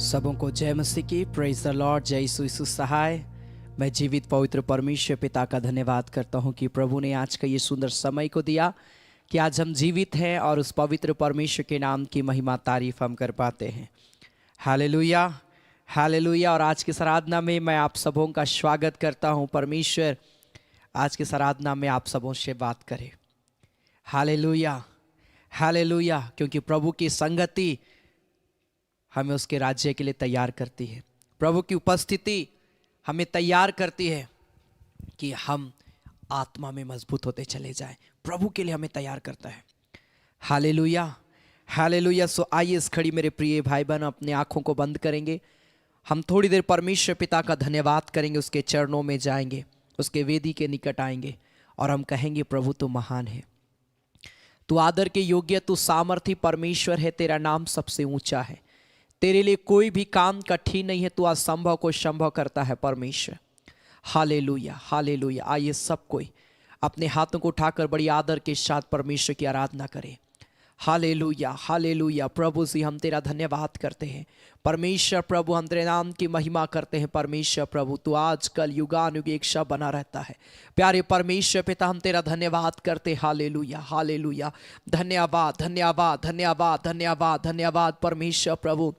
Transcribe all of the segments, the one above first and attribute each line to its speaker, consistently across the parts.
Speaker 1: सबों को जय मसीह की। Praise the Lord. जय यीशु सहाय। मैं जीवित पवित्र परमेश्वर पिता का धन्यवाद करता हूं कि प्रभु ने आज का ये सुंदर समय को दिया कि आज हम जीवित हैं और उस पवित्र परमेश्वर के नाम की महिमा तारीफ हम कर पाते हैं। Hallelujah, hallelujah. और आज की आराधना में मैं आप सबों का स्वागत करता हूं। परमेश्वर आज की आराधना में आप सबों से बात करे। Hallelujah, hallelujah. क्योंकि प्रभु की संगति हमें उसके राज्य के लिए तैयार करती है। प्रभु की उपस्थिति हमें तैयार करती है कि हम आत्मा में मजबूत होते चले जाएं। प्रभु के लिए हमें तैयार करता है। Hallelujah, hallelujah. सो आइए इस घड़ी मेरे प्रिय भाई बहन अपने आंखों को बंद करेंगे। हम थोड़ी देर परमेश्वर पिता का धन्यवाद करेंगे, उसके चरणों में जाएंगे, उसके वेदी के निकट आएंगे और हम कहेंगे प्रभु तू महान है, तू आदर के योग्य, तू सामर्थी परमेश्वर है, तेरा नाम सबसे ऊंचा है, तेरे लिए कोई भी काम कठिन नहीं है, तू असंभव को संभव करता है परमेश्वर। Hallelujah, hallelujah. आइए सब कोई अपने हाथों को उठाकर बड़ी आदर के साथ परमेश्वर की आराधना करें। Hallelujah, hallelujah. प्रभु जी हम तेरा धन्यवाद करते हैं परमेश्वर। प्रभु हम तेरे नाम की महिमा करते हैं परमेश्वर। प्रभु तू आज कल युगानुयुग एक शब्द बना रहता है। प्यारे परमेश्वर पिता हम तेरा धन्यवाद करते। Hallelujah, hallelujah. धन्यवाद, धन्यवाद, धन्यवाद, धन्यवाद, धन्यवाद परमेश्वर। प्रभु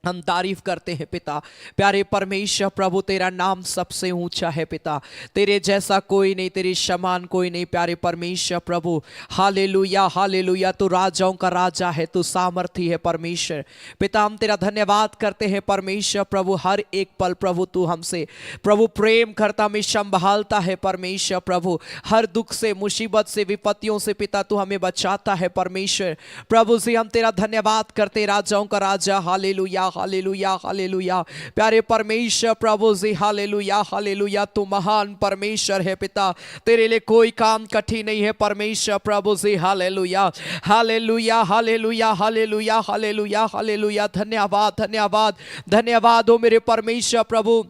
Speaker 1: हम तारीफ करते हैं पिता। प्यारे परमेश्वर प्रभु तेरा नाम सबसे ऊंचा है पिता, तेरे जैसा कोई नहीं, तेरे समान कोई नहीं। प्यारे परमेश्वर प्रभु हालेलुया, हालेलुया। तू राजाओं का राजा है, तू सामर्थी है परमेश्वर पिता। हम तेरा धन्यवाद करते हैं परमेश्वर प्रभु। हर एक पल प्रभु तू हमसे प्रभु प्रेम करता, हमें संभालता है परमेश्वर प्रभु। हर दुख से, मुसीबत से, विपत्तियों से पिता तू हमें बचाता है परमेश्वर प्रभु जी। हम तेरा धन्यवाद करते, राजाओं का राजा। Hallelujah, hallelujah, hallelujah. प्यारे परमेश्वर प्रभु जी हालेलुया, हालेलुया। तू महान परमेश्वर है पिता, तेरे लिए कोई काम कठिन नहीं है परमेश्वर प्रभु जी। Hallelujah, hallelujah, hallelujah, hallelujah, hallelujah, hallelujah. धन्यवाद, धन्यवाद, धन्यवाद हो मेरे परमेश्वर प्रभु।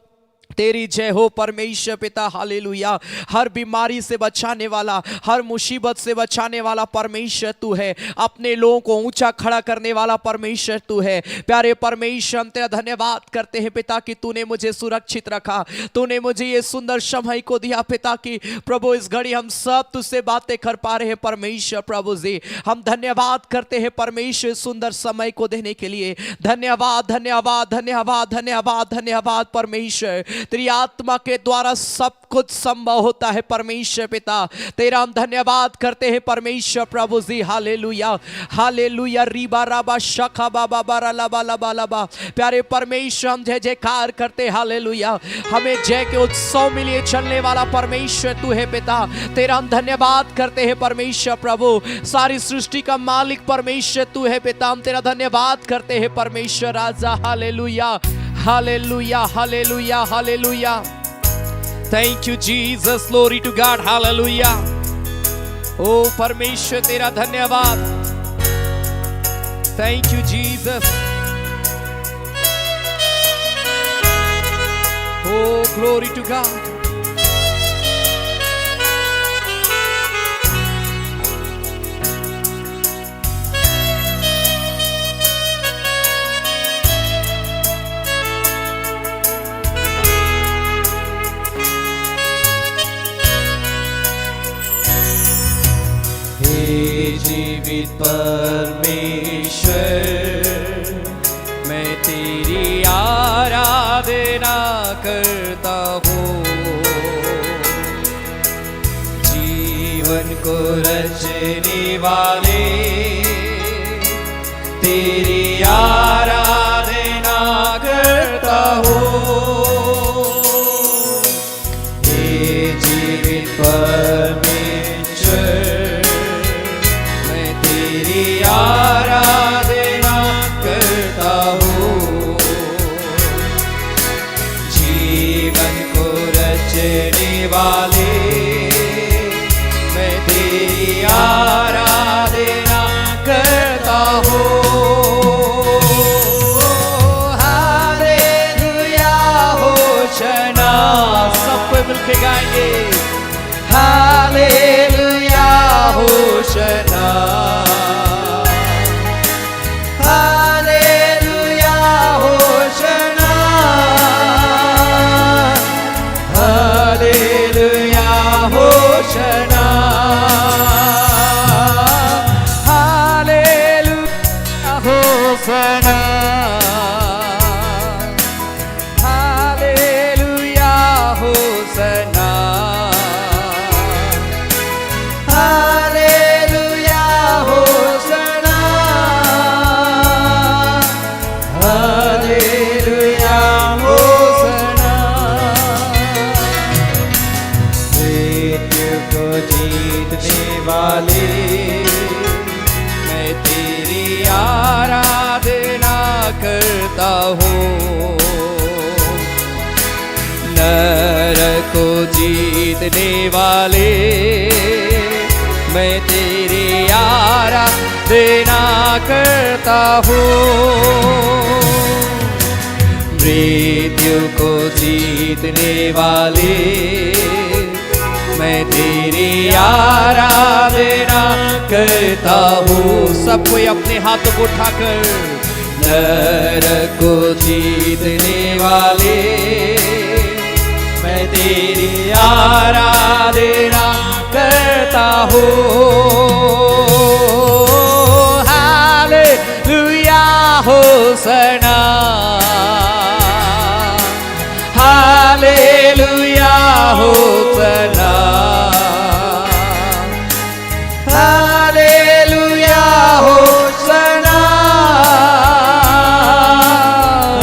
Speaker 1: तेरी जय हो परमेश्वर पिता। हालेलुया। हर बीमारी से बचाने वाला, हर मुसीबत से बचाने वाला परमेश्वर तू है। अपने लोगों को ऊंचा खड़ा करने वाला परमेश्वर तू है। प्यारे परमेश्वर हम तेरा धन्यवाद करते हैं पिता कि तूने मुझे सुरक्षित रखा, तूने मुझे ये सुंदर समय को दिया पिता कि प्रभु इस घड़ी हम सब तुझसे बातें कर पा रहे हैं परमेश्वर प्रभु जी। हम धन्यवाद करते हैं परमेश्वर सुंदर समय को देने के लिए। धन्यवाद, धन्यवाद, धन्यवाद, धन्यवाद, धन्यवाद परमेश्वर। तेरी आत्मा के द्वारा सब कुछ संभव होता है परमेश्वर पिता। तेरा हम धन्यवाद करते हैं परमेश्वर प्रभु जी। Hallelujah, hallelujah. रीबा राबा शखा बाबा बारा लबा लबा लबा। प्यारे परमेश्वर हम जय जयकार करते। हालेलुया। हमें जय के उत्सव में लिए चलने वाला परमेश्वर तू है पिता। तेरा हम धन्यवाद करते हैं परमेश्वर प्रभु। सारी सृष्टि का मालिक परमेश्वर तू है पिता। हम तेरा धन्यवाद करते हैं परमेश्वर राजा। Hallelujah, hallelujah, hallelujah, hallelujah. Thank you Jesus, glory to God. Hallelujah. ओ परमेश्वर तेरा धन्यवाद। Thank you Jesus. Oh glory to God.
Speaker 2: जीवित परमेश्वर मैं तेरी आराधना करता हूँ। जीवन को रचने वाले तेरी आराधना करता हूँ। हे जीवित परमेश्वर आराधना करता हूँ। जीवन को रचने वाले मैं तेरी आराधना करता हूँ। Hallelujah Hoshana. सब कोई मिलके गाएंगे। Hallelujah Hoshana. Hallelujah Hoshana. होसना hallelujah होसना hallelujah होसना hallelujah होसना मृत्यु को जीतने वाले मैं तेरी आराधना करता हूँ नरक को जीतने वाले मैं तेरी आराधना करता हूँ मृत्यु को जीतने वाले मैं तेरी आराधना करता हूँ सब कोई अपने हाथों को उठाकर नरक को जीतने वाले मैं तेरी आराधना करता हूँ हालेलुया होसना हालेलुया होसना हालेलुया होसना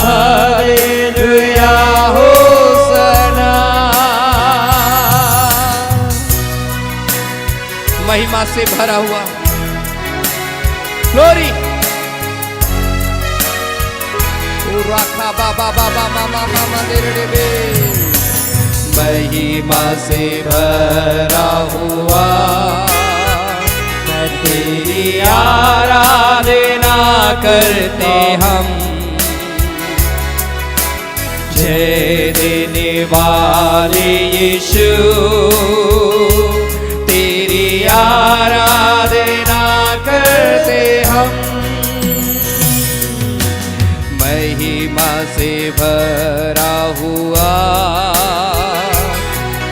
Speaker 2: हालेलुया होसना महिमा से भरा हुआ ग्लोरी राखा बाबा बाबा मामा मामा तेरे बे महिमा से भरा हुआ मैं तेरी आराधना करते हम जय देने वाले यीशु तेरी आराधना करते हम महिमा से भरा हुआ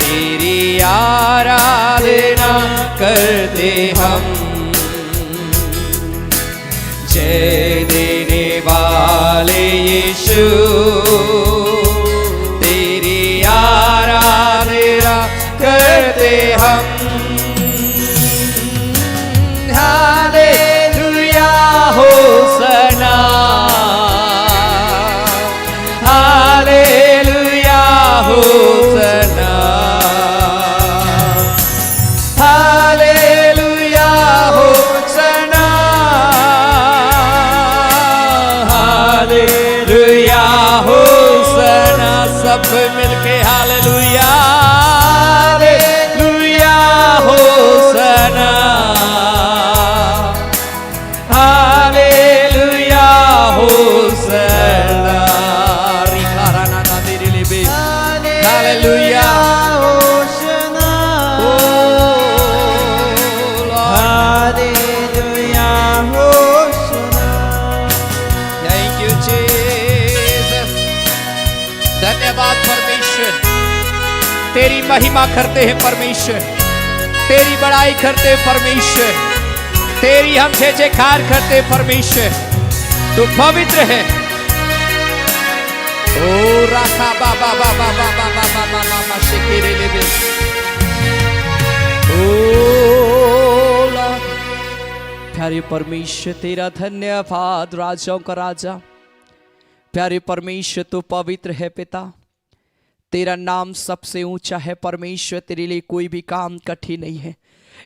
Speaker 2: तेरी आराधना करते हम जय देने वाले यीशु तेरी आराधना करते हम हालेलुया होसना हालेलुया होसना हालेलुया होसना हालेलुया होसना सब मिलके hallelujah hallelujah होसना hallelujah होसना Hallelujah.
Speaker 3: Hosanna. Hallelujah. Hosanna.
Speaker 2: Thank you, Jesus. धन्यवाद परमेश्वर तेरी महिमा करते हैं परमेश्वर तेरी बड़ाई करते हैं परमेश्वर तेरी हम जय जयकार करते हैं परमेश्वर तू पवित्र है ओ राखा बाबा बाबा बाबा बाबा बाबा शिकेरे लेबे
Speaker 1: ओ लॉर्ड प्यारे परमेश्वर तेरा धन्यवाद राजाओं का राजा प्यारे परमेश्वर तू पवित्र है पिता तेरा नाम सबसे ऊंचा है परमेश्वर तेरे लिए कोई भी काम कठिन नहीं है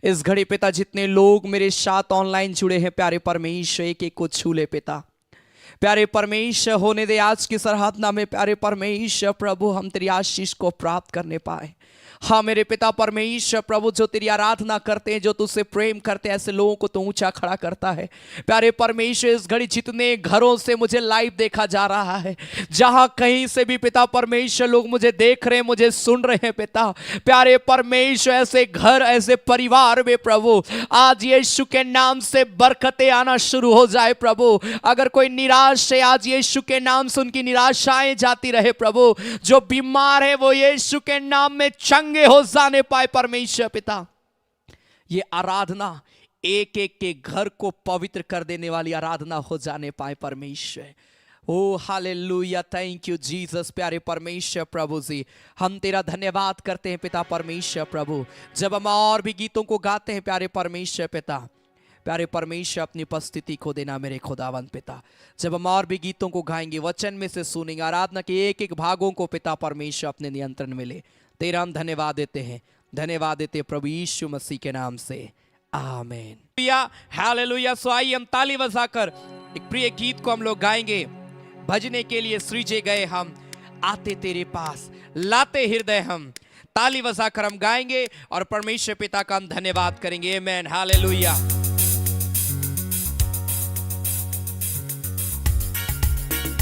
Speaker 1: इस घड़ी पिता जितने लोग मेरे साथ ऑनलाइन जुड़े हैं प्यारे परमेश्वर एक एक को छू ले पिता प्यारे परमेश्वर होने दे आज की सराहना में प्यारे परमेश्वर प्रभु हम तेरी आशीष को प्राप्त करने पाए हाँ मेरे पिता परमेश्वर प्रभु जो तेरी आराधना करते हैं जो तुझसे प्रेम करते हैं ऐसे लोगों को तो ऊंचा खड़ा करता है प्यारे परमेश्वर इस घड़ी जितने घरों से मुझे लाइव देखा जा रहा है जहां कहीं से भी पिता परमेश्वर लोग मुझे देख रहे हैं मुझे सुन रहे हैं पिता प्यारे परमेश्वर ऐसे घर ऐसे परिवार में प्रभु आज यीशु के नाम से बरकतें आना शुरू हो जाए प्रभु अगर कोई निराश है आज यीशु के नाम से उनकी निराशाएं जाती रहे प्रभु जो बीमार है वो यीशु के नाम में चंगे हो जाने पाए परमेश्वर पिता ये आराधना एक एक के घर को पवित्र कर देने वाली आराधना हो जाने पाए परमेश्वर। ओ हालेलुया, थैंक यू जीसस। प्यारे परमेश्वर प्रभु जी, हम तेरा धन्यवाद करते हैं पिता परमेश्वर प्रभु। जब हम और भी गीतों को गाते हैं प्यारे परमेश्वर पिता, प्यारे परमेश्वर अपनी उपस्थिति को देना मेरे खुदावंत पिता। जब हम और भी गीतों को गाएंगे, वचन में से सुनेंगे, आराधना के एक एक भागों को पिता परमेश्वर अपने नियंत्रण में ले, तेरा हम धन्यवाद देते हैं। धन्यवाद देते हैं प्रभु यीशु मसीह के नाम से, आमीन। हालेलुया। सो आइए हम ताली बजाकर एक प्रिय गीत को हम लोग गाएंगे। भजने के लिए सृजे गए हम, आते तेरे पास, लाते हृदय हम। ताली बजाकर हम गाएंगे और परमेश्वर पिता का हम धन्यवाद करेंगे। आमीन, हालेलुया।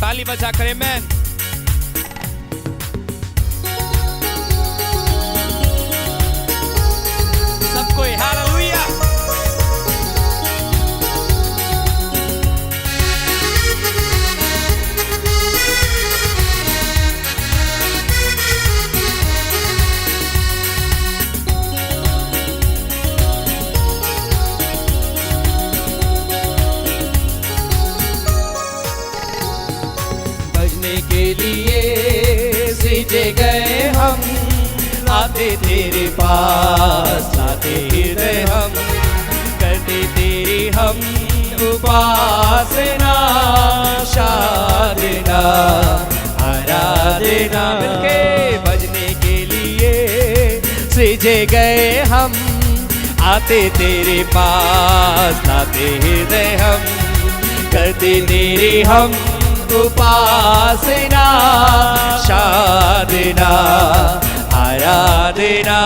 Speaker 1: ताली बजाकर आमीन। सबको हालेलुया।
Speaker 3: के लिए सृजे गए हम, आते तेरे पास, लाते हृदय हम, करते तेरी हम उपासना, साधना, आराधना। मिलके भजने के लिए सृजे गए हम, आते तेरे पास, लाते हृदय हम, करते तेरी हम उपासना, साधना, आराधना।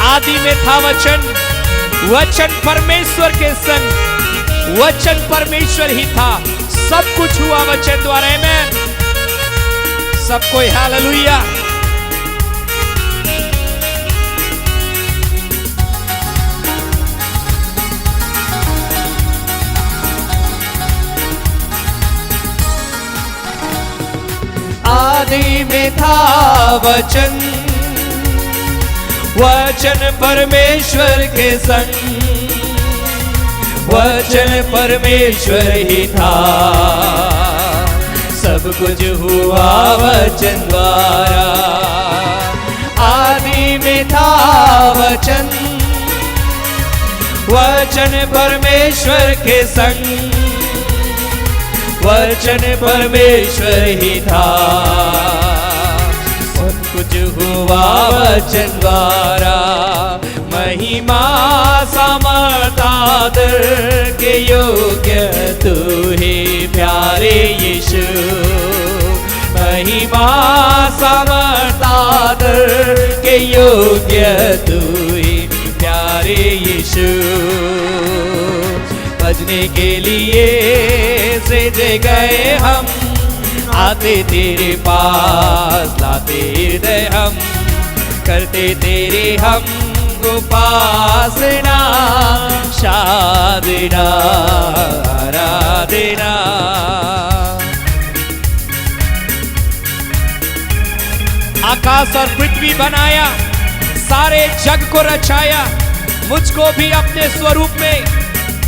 Speaker 3: आदि में था वचन, वचन परमेश्वर के संग, वचन परमेश्वर ही था, सब कुछ हुआ वचन द्वारा। आमीन। सबको हालेलुया। आदि में था वचन, वचन परमेश्वर के संग, वचन परमेश्वर ही था, सब कुछ हुआ वचन द्वारा। आदि में था वचन, वचन परमेश्वर के संग, वचन परमेश्वर ही था, सब कुछ हुआ वचन द्वारा। महिमा समर्थ आदर के योग्य तू ही प्यारे यीशु, महिमा समर्थ आदर के योग्य तू ही प्यारे यीशु। भजने के लिए सृजे गए हम, आते तेरे पास, लाते हृदय हम, करते तेरे हम उपासना, साधना, आराधना। आकाश और पृथ्वी बनाया, सारे जग को रचाया, मुझको भी अपने स्वरूप में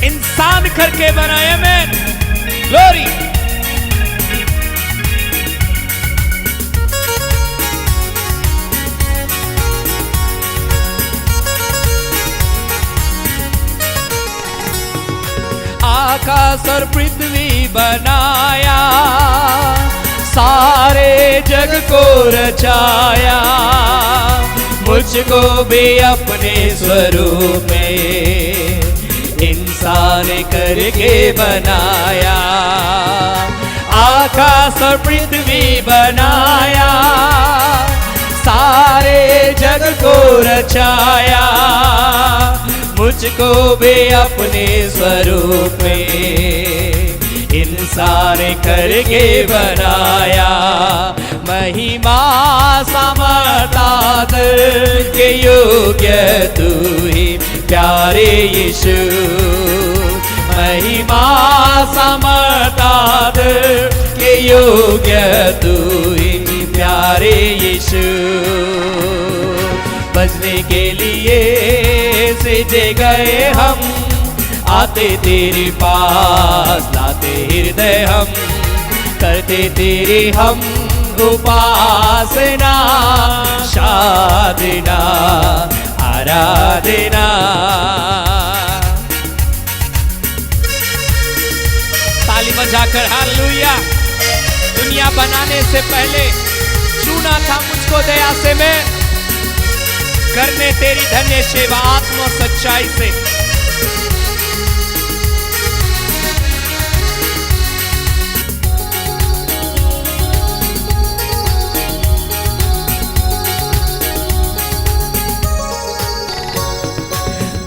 Speaker 3: इंसान करके बनाया। मैं ग्लोरी। आकाश और पृथ्वी बनाया, सारे जग को रचाया, मुझको भी अपने स्वरूप में इंसान करके बनाया। आकाश और पृथ्वी बनाया, सारे जग को रचाया, मुझको भी अपने स्वरूप में इंसान करके बनाया। महिमा समर्थ आदर के योग्य तू ही प्यारे यीशु, महिमा समर्थ आदर के योग्य तू ही प्यारे यीशु। बजने के लिए सिजे गए हम, आते तेरे पास, लाते हृदय हम, करते तेरी हम उपासना, साधना, आराधना। ताली बजाकर हालेलुया। दुनिया बनाने से पहले चुना था मुझको दया से मैं, करने तेरी धन्य सेवा आत्मा सच्चाई से।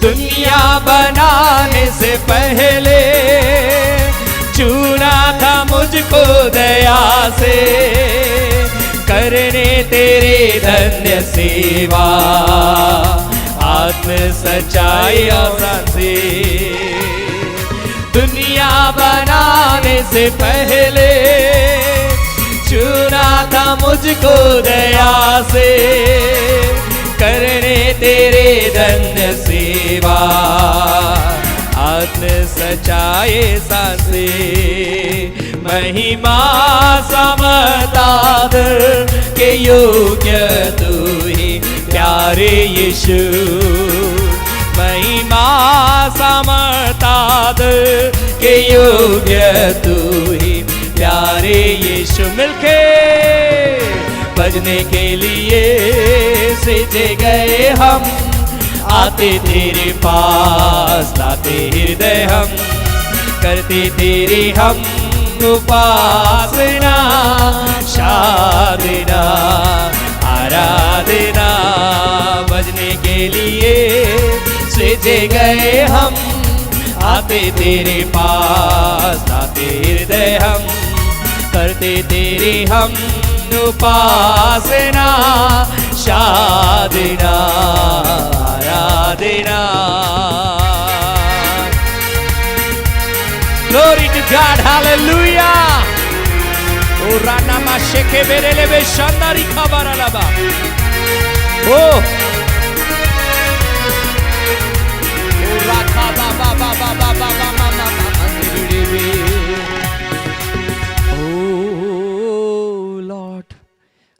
Speaker 3: दुनिया बनाने से पहले चुना था मुझको दया से, करने तेरे धन्य सेवा आत्म सच्चाई और से। दुनिया बनाने से पहले चुना था मुझको दया से, करने तेरे धन्य सेवा आत्म सच्चाई सासे। महिमा समता के योग्य तू ही प्यारे यीशु, महिमा समता के योग्य तू ही प्यारे यीशु। मिलके बजने के लिए सिजे गए हम, आते तेरे पास, लाते हृदय हम, करते तेरी हम उपासना, साधना, आराधना। बजने के लिए सिजे गए हम, आते तेरे पास, लाते हृदय हम, करते तेरी हम उपासना, साधना, आराधना। Glory to God, hallelujah. O rana masheke berelebe shandari kabaralaba. Oh. O raka ba ba ba ba ba ba ba ba ba ba. Oh Lord,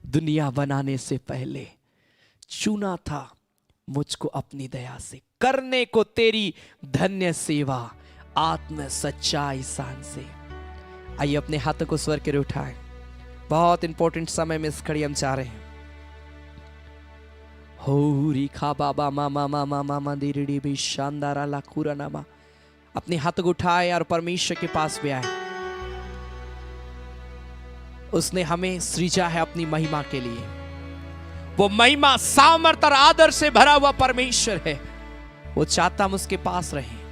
Speaker 3: दुनिया बनाने से पहले चुना था मुझको अपनी दया से, करने को तेरी धन्य सेवा आत्म सच्चाई शान से। आइए अपने हाथों को स्वर के उठाएं। बहुत इंपॉर्टेंट समय में इस घड़ी हम चाह रहे हैं। हो रिखा बाबा मामा मामा मामा दिरडी भी शानदार लाखुरा नामा। अपने हाथों को उठाए और परमेश्वर के पास भी आए। उसने हमें सृजा है अपनी महिमा के लिए। वो महिमा सामर्थ्य और आदर से भरा हुआ परमेश्वर है। वो चाहता हम उसके पास रहें।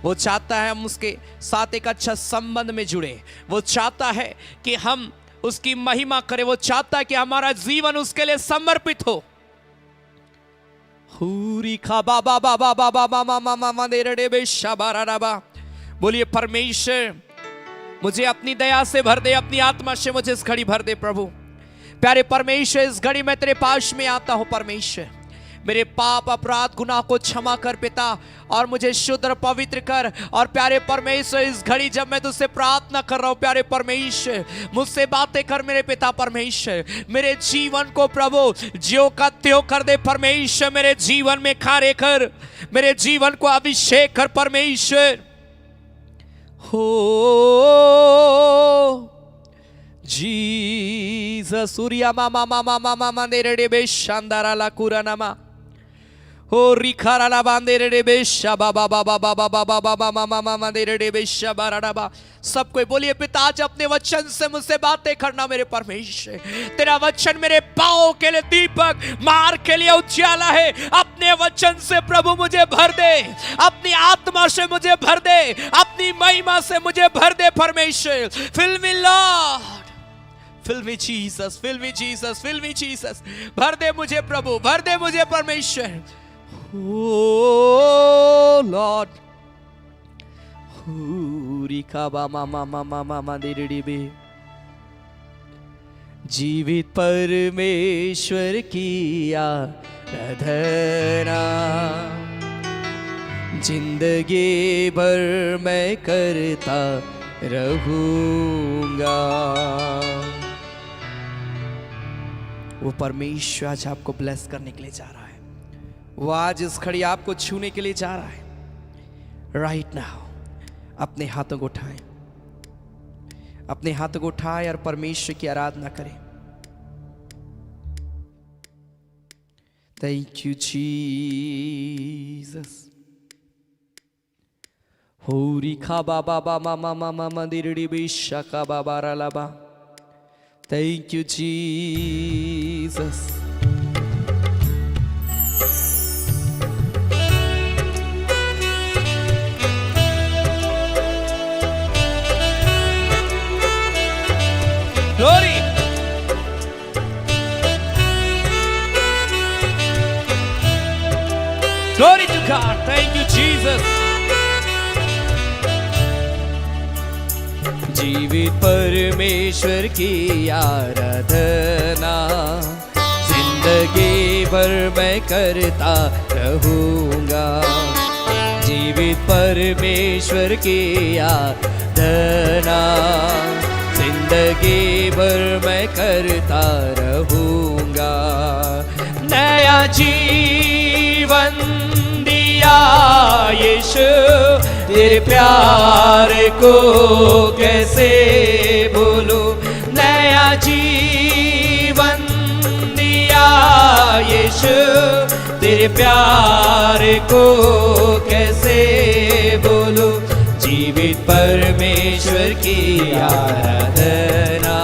Speaker 3: वो चाहता है हम उसके साथ एक अच्छा संबंध में जुड़े। वो चाहता है कि हम उसकी महिमा करें। वो चाहता है कि हमारा जीवन उसके लिए समर्पित हो। बोलिए परमेश्वर मुझे अपनी दया से भर दे, अपनी आत्मा से मुझे इस घड़ी भर दे। प्रभु प्यारे परमेश्वर, इस घड़ी मैं तेरे पास में आता हूं। परमेश्वर मेरे पाप अपराध गुनाह को क्षमा कर पिता, और मुझे शुद्ध और पवित्र कर। और प्यारे परमेश्वर, इस घड़ी जब मैं तुझसे प्रार्थना कर रहा हूं, प्यारे परमेश्वर मुझसे बातें कर मेरे पिता परमेश्वर। मेरे जीवन को प्रभु ज्यों का त्यों कर दे परमेश्वर। मेरे जीवन में कार्य कर, मेरे जीवन को अभिषेक कर परमेश्वर। हो जीसस सूर्या मामा मामा मामा मंदिर डे शानदारा ला कुरानामा हो रिखारा ला बांदेरे डे बेशा बाबा बाबा बाबा बाबा बाबा मामा मामा मंदिर डे बेशा बाराडाबा। सब कोई बोलिए पिता आज अपने वचन से मुझसे बातें करना मेरे परमेश्वर। तेरा वचन मेरे पांव के लिए दीपक, मार्ग के लिए उजाला है। अपने वचन से प्रभु मुझे भर दे, अपनी आत्मा से मुझे भर दे, अपनी महिमा से मुझे भर दे परमेश्वर। फिल मी लॉर्ड, फिल मी जीसस, फिल मी जीसस, फिल मी जीसस। भर दे मुझे प्रभु, भर दे मुझे परमेश्वर। ओ लॉर्ड जीवित परमेश्वर की आराधना
Speaker 1: जिंदगी भर मैं करता रहूंगा। वो परमेश्वर आज आपको ब्लेस करने के लिए जा रहा है। वो आज इस घड़ी आपको छूने के लिए जा रहा है। राइट नाउ अपने हाथों को उठाएं, अपने हाथों को उठाएं और परमेश्वर की आराधना करें। Thank you Jesus. होरी खा बाबा बामा मामा मामा दिरड़ी बिशा का बाबा रालाबा। Thank you Jesus.
Speaker 3: Glory. Glory to God. Thank you, Jesus.
Speaker 1: जीवित परमेश्वर की आराधना जिंदगी भर मैं करता रहूंगा। जीवित परमेश्वर की आराधना जिंदगी भर मैं करता रहूंगा। नया जीवन दिया यीशु, तेरे प्यार को कैसे भूलूं। नया जीवन दिया यीशु, तेरे प्यार को कैसे भूलूं। जीवित परमेश्वर की आराधना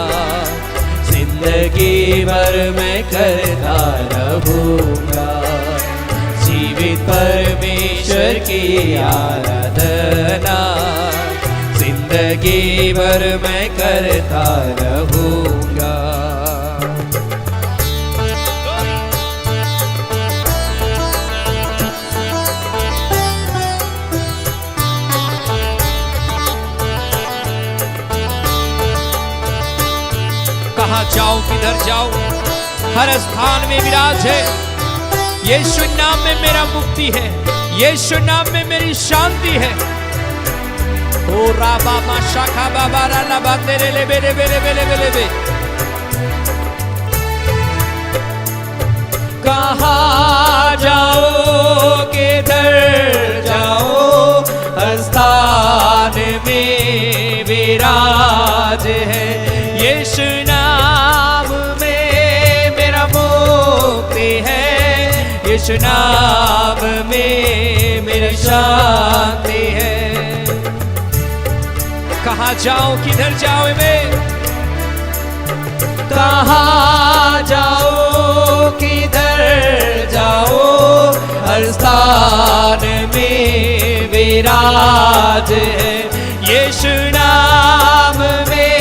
Speaker 1: जिंदगी भर मैं करता रहूंगा। जीवित परमेश्वर की आराधना जिंदगी भर मैं करता रहूंगा।
Speaker 3: कहाँ जाऊं किधर जाऊं, हर स्थान में विराज है। यीशु नाम में मेरा मुक्ति है, यीशु नाम में मेरी शांति है। ओ राबा माशा खा बाबा राबा तेरे ले बेले बेले बेले बेले बे।
Speaker 1: कहाँ जाओ किधर जाओ, हर स्थान में विराज है। यीशु नाम में मेरा मुक्ति है, यीशु नाम में मेरी शांति है।
Speaker 3: कहाँ जाऊं किधर जाऊं मैं,
Speaker 1: कहाँ जाओ किधर जाओ, हर स्थान में विराज है। यीशु नाम में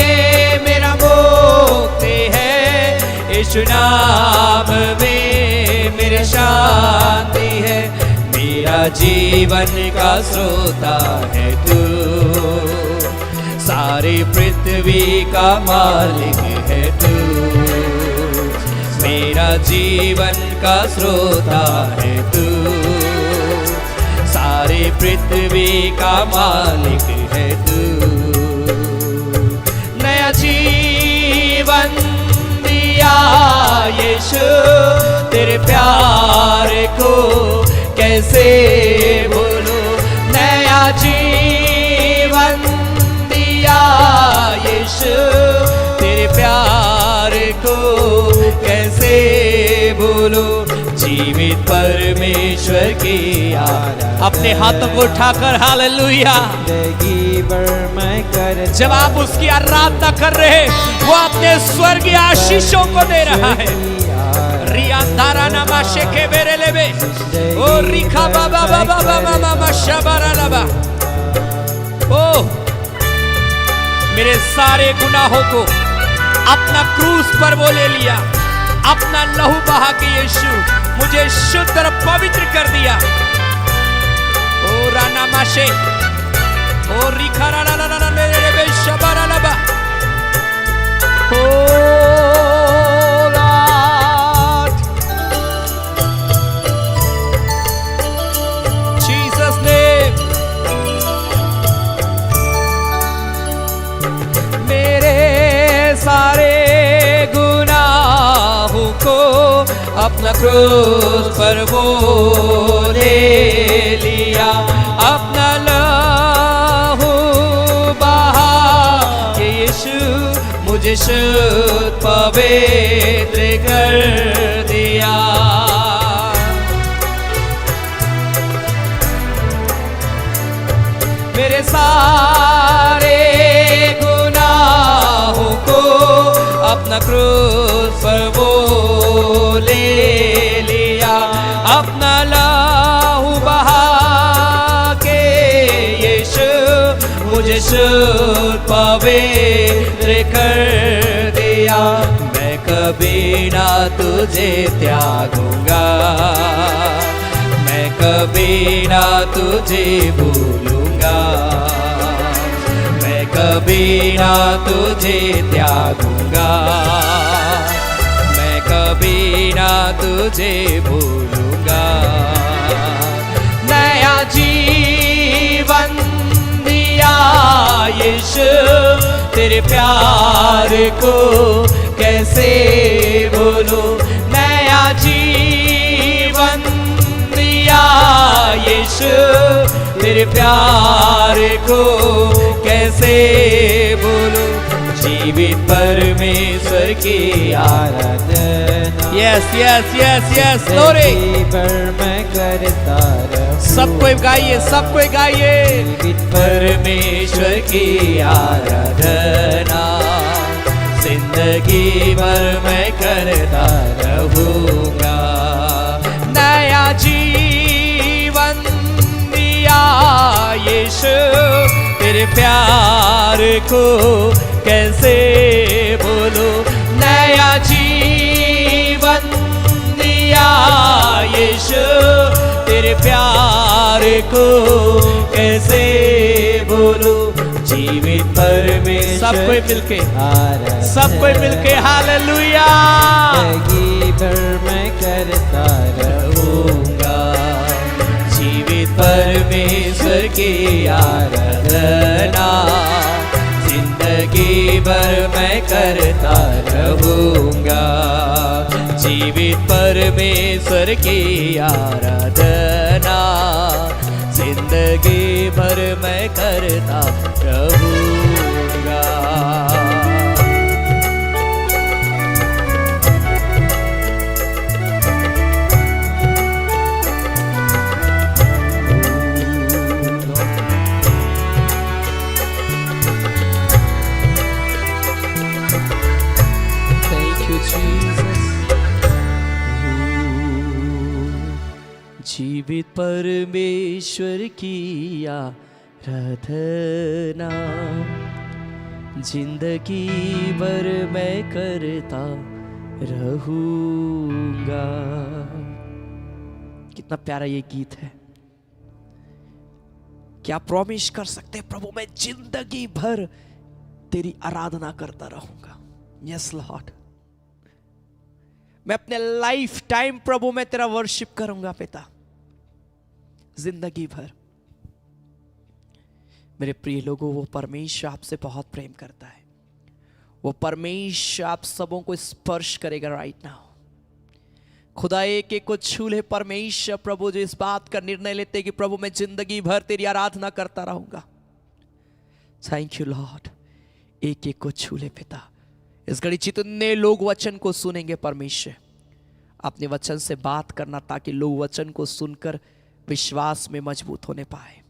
Speaker 1: मेरा मुक्ति है, यीशु नाम में मेरी शांति है। मेरा जीवन का स्रोता है तू, सारी पृथ्वी का मालिक है तू। मेरा जीवन का स्रोता है तू, सारी पृथ्वी का मालिक है तू। नया जीवन दिया यीशु, तेरे प्यार को कैसे भूलूं। नया जीवन दिया यीशु, तेरे प्यार को कैसे भूलूं। जीवित परमेश्वर की आराधना
Speaker 3: अपने हाथों को उठाकर हालेलुया।
Speaker 1: जिंदगी भर मैं कर।
Speaker 3: जब आप उसकी आराधना कर रहे हैं, वो अपने स्वर्गीय आशीषों को दे रहा है। रिया दारा नामा शेके बेरे लेबे, ओ रिखा बाबा बाबा बाबा मामा शबारा लबा। ओ मेरे सारे गुनाहों को अपना क्रूस पर वो ले लिया, अपना लहू बहा के यीशु मुझे शुद्ध और पवित्र कर दिया। ओ राना माशे, ओ रिखा रा ला ला ला ला ले ले बे शबारा लबा। ओ लॉर्ड जीसस ने
Speaker 2: अपना क्रूस पर वो ले लिया, अपना लहू बहा के यीशु मुझे शुद्ध पवित्र कर दिया। मेरे सारे गुनाहों को अपना क्रूस पर वो ले लिया, अपना लहू बहा के यीशु मुझे शुद्ध पवित्र कर दिया। मैं कभी ना तुझे त्यागूंगा, मैं कभी ना तुझे भूलूंगा, मैं कभी ना तुझे त्यागूंगा, मैं कभी ना तुझे भूलूंगा। नया जीवन दिया यीशु, तेरे प्यार को कैसे भूलूं। नया जीवन दिया यीशु, तेरे प्यार को कैसे भूलूं। जीवित परमेश्वर की आराधना,
Speaker 3: yes yes yes yes glory.
Speaker 2: पर मैं करता रहूं।
Speaker 3: सब कोई गाइए, सब कोई गाइए।
Speaker 2: जीवित परमेश्वर की आराधना, जिंदगी भर मैं करता रहूंगा। नया जीवन दिया यीशु, तेरे प्यार को कैसे भूलूं। नया जीवन दिया यीशु, तेरे प्यार को कैसे भूलूं। जीवित परमेश्वर,
Speaker 3: सब कोई मिलके,
Speaker 2: आराधना,
Speaker 3: सब कोई मिलके हालेलुया।
Speaker 2: जिंदगी भर मैं करता रहूंगा। जीवित परमेश्वर की आराधना, जिंदगी भर मैं करता रहूंगा। जीवित परमेश्वर की आराधना, जिंदगी भर मैं करता रहूंगा।
Speaker 1: जीवित परमेश्वर की आराधना, जिंदगी भर मैं करता रहूंगा। कितना प्यारा ये गीत है। क्या प्रॉमिस कर सकते प्रभु, मैं जिंदगी भर तेरी आराधना करता रहूंगा। यस लॉर्ड, मैं अपने लाइफ टाइम प्रभु मैं तेरा वर्शिप करूंगा पिता, जिंदगी भर। मेरे प्रिय लोगों, वो परमेश्वर आपसे बहुत प्रेम करता है। वो परमेश्वर आप सबों को स्पर्श करेगा राइट नाउ। खुदा एक एक को छू ले परमेश्वर प्रभु, जो इस बात का निर्णय लेते कि प्रभु मैं जिंदगी भर तेरी आराधना करता रहूंगा। थैंक यू लॉर्ड, एक एक को छू ले पिता। इस घड़ी जितने लोग वचन को सुनेंगे परमेश्वर, अपने वचन से बात करना ताकि लोग वचन को सुनकर विश्वास में मजबूत होने पाए।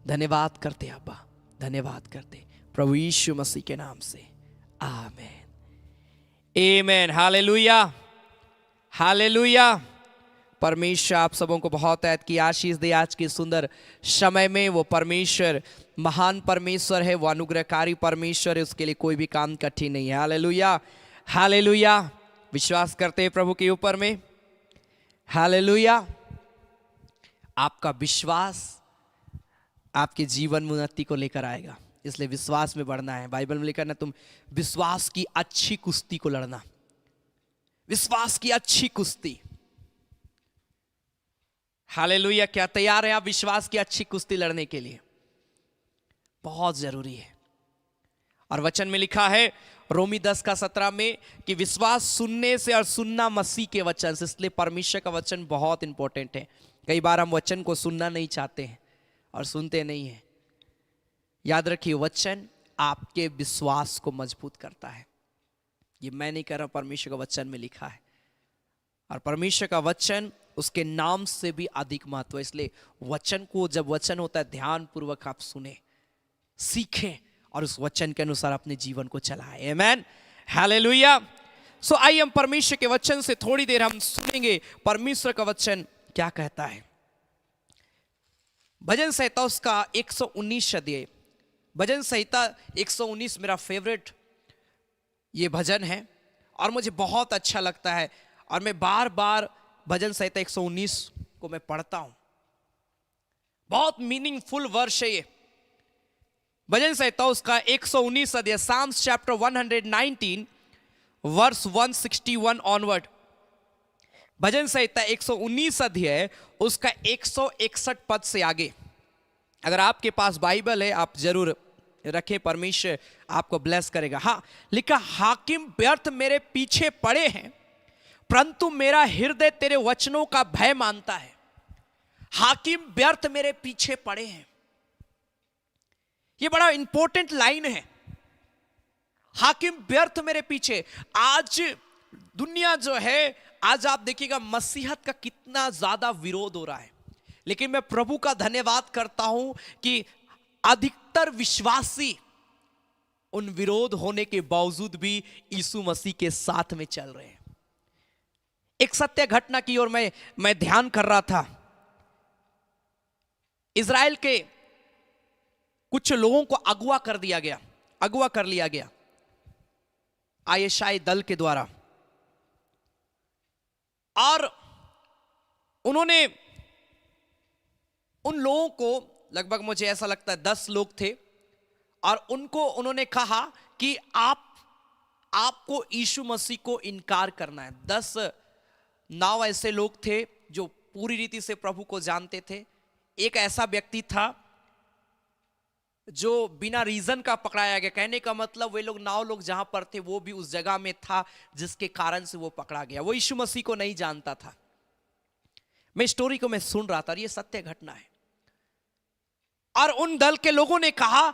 Speaker 1: धन्यवाद करते अब्बा, धन्यवाद करते प्रभु यीशु मसीह के नाम से, आमीन
Speaker 3: आमेन। Hallelujah hallelujah. परमेश्वर आप सबों को बहुत ऐद की आशीष दे। आज के सुंदर समय में वो परमेश्वर महान परमेश्वर है, वो अनुग्रहकारी परमेश्वर है, उसके लिए कोई भी काम कठिन नहीं है। Hallelujah hallelujah. विश्वास करते हैं प्रभु के ऊपर में। हालेलुया। आपका विश्वास आपके जीवन में उन्नति को लेकर आएगा, इसलिए विश्वास में बढ़ना है। बाइबल में लिखा ना, तुम विश्वास की अच्छी कुश्ती को लड़ना। विश्वास की अच्छी कुश्ती। हालेलुया। क्या तैयार है आप विश्वास की अच्छी कुश्ती लड़ने के लिए? बहुत जरूरी है। और वचन में लिखा है रोमी 10:17 में कि विश्वास सुनने से और सुनना मसीह के वचन से। इसलिए परमेश्वर का वचन बहुत इंपॉर्टेंट है। कई बार हम वचन को सुनना नहीं चाहते हैं और सुनते नहीं हैं। याद रखिए, वचन आपके विश्वास को मजबूत करता है। ये मैं नहीं कह रहा, परमेश्वर का वचन में लिखा है। और परमेश्वर का वचन उसके नाम से भी अधिक महत्व है। इसलिए वचन को, जब वचन होता है, ध्यान पूर्वक आप सुने, सीखें और उस वचन के अनुसार अपने जीवन को चलाएं। आमेन, हालेलुया। सो आइए हम परमेश्वर के वचन से थोड़ी देर हम सुनेंगे परमेश्वर का वचन क्या कहता है। भजन संहिता उसका 119 अध्याय, भजन संहिता 119 मेरा फेवरेट ये भजन है और मुझे बहुत अच्छा लगता है। और मैं बार बार भजन संहिता 119 को मैं पढ़ता हूं। बहुत मीनिंगफुल वर्ष है ये भजन संहिता उसका 119 अध्याय, साम्स चैप्टर 119 वर्स 161 ऑनवर्ड। भजन संहिता 119 अध्याय उसका 161 पद से आगे। अगर आपके पास बाइबल है आप जरूर रखें, परमेश्वर आपको ब्लेस करेगा। हाँ, लिखा, हाकिम व्यर्थ मेरे पीछे पड़े हैं, परंतु मेरा हृदय तेरे वचनों का भय मानता है। हाकिम व्यर्थ मेरे पीछे पड़े हैं, ये बड़ा इंपॉर्टेंट लाइन है। हाकिम व्यर्थ मेरे पीछे। आज दुनिया जो है, आज आप देखिएगा मसीहत का कितना ज्यादा विरोध हो रहा है, लेकिन मैं प्रभु का धन्यवाद करता हूं कि अधिकतर विश्वासी उन विरोध होने के बावजूद भी यीशु मसीह के साथ में चल रहे हैं। एक सत्य घटना की ओर मैं ध्यान कर रहा था। इजराइल के कुछ लोगों को अगवा कर लिया गया आईएसआई दल के द्वारा, और उन्होंने उन लोगों को, लगभग मुझे ऐसा लगता है 10 लोग थे, और उन्होंने कहा कि आपको यीशु मसीह को इनकार करना है। 10 9 ऐसे लोग थे जो पूरी रीति से प्रभु को जानते थे। एक ऐसा व्यक्ति था जो बिना रीजन का पकड़ाया गया। कहने का मतलब वे लोग 9 लोग जहां पर थे वो भी उस जगह में था जिसके कारण से वो पकड़ा गया। वो यीशु मसीह को नहीं जानता था। मैं स्टोरी को मैं सुन रहा था, ये सत्य घटना है। और उन दल के लोगों ने कहा,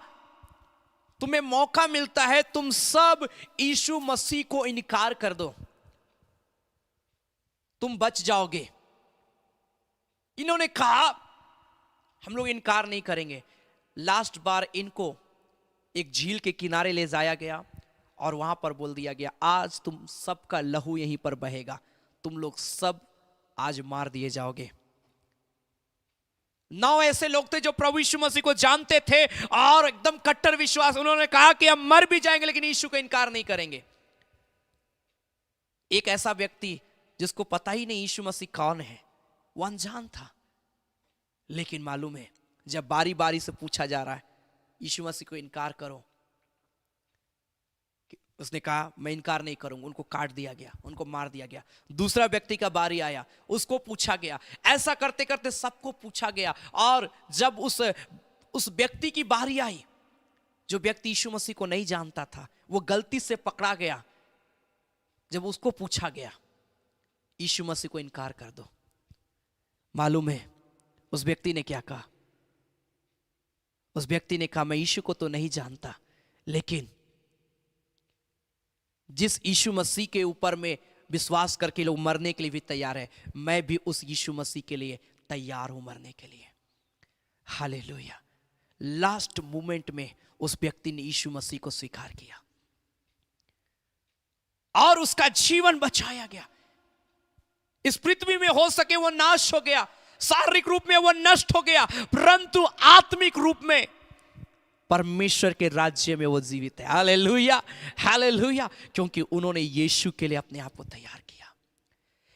Speaker 3: तुम्हें मौका मिलता है, तुम सब यीशु मसीह को इनकार कर दो, तुम बच जाओगे। इन्होंने कहा हम लोग इनकार नहीं करेंगे। लास्ट बार इनको एक झील के किनारे ले जाया गया और वहां पर बोल दिया गया, आज तुम सबका लहू यहीं पर बहेगा, तुम लोग सब आज मार दिए जाओगे। 9 ऐसे लोग थे जो प्रभु यीशु मसीह को जानते थे और एकदम कट्टर विश्वास। उन्होंने कहा कि हम मर भी जाएंगे लेकिन यीशु को इनकार नहीं करेंगे। एक ऐसा व्यक्ति जिसको पता ही नहीं यीशु मसीह कौन है, वो अनजान था, लेकिन मालूम है जब बारी बारी से पूछा जा रहा है यीशु मसीह को इनकार करो, उसने कहा मैं इनकार नहीं करूंगा। उनको काट दिया गया, उनको मार दिया गया। दूसरा व्यक्ति का बारी आया, उसको पूछा गया। ऐसा करते करते सबको पूछा गया, और जब उस व्यक्ति की बारी आई, जो व्यक्ति यीशु मसीह को नहीं जानता था, वो गलती से पकड़ा गया। जब उसको पूछा गया यीशु मसीह को इनकार कर दो, मालूम है उस व्यक्ति ने क्या कहा? उस व्यक्ति ने कहा मैं यीशु को तो नहीं जानता, लेकिन जिस यीशु मसीह के ऊपर में विश्वास करके लोग मरने के लिए भी तैयार है, मैं भी उस यीशु मसीह के लिए तैयार हूं मरने के लिए। हालेलुया। लास्ट मोमेंट में उस व्यक्ति ने यीशु मसीह को स्वीकार किया और उसका जीवन बचाया गया। इस पृथ्वी में हो सके वो नाश हो गया, शारीरिक रूप में वो नष्ट हो गया, परंतु आत्मिक रूप में परमेश्वर के राज्य में वो जीवित है। Hallelujah, hallelujah. क्योंकि उन्होंने यीशु के लिए अपने आप को तैयार किया।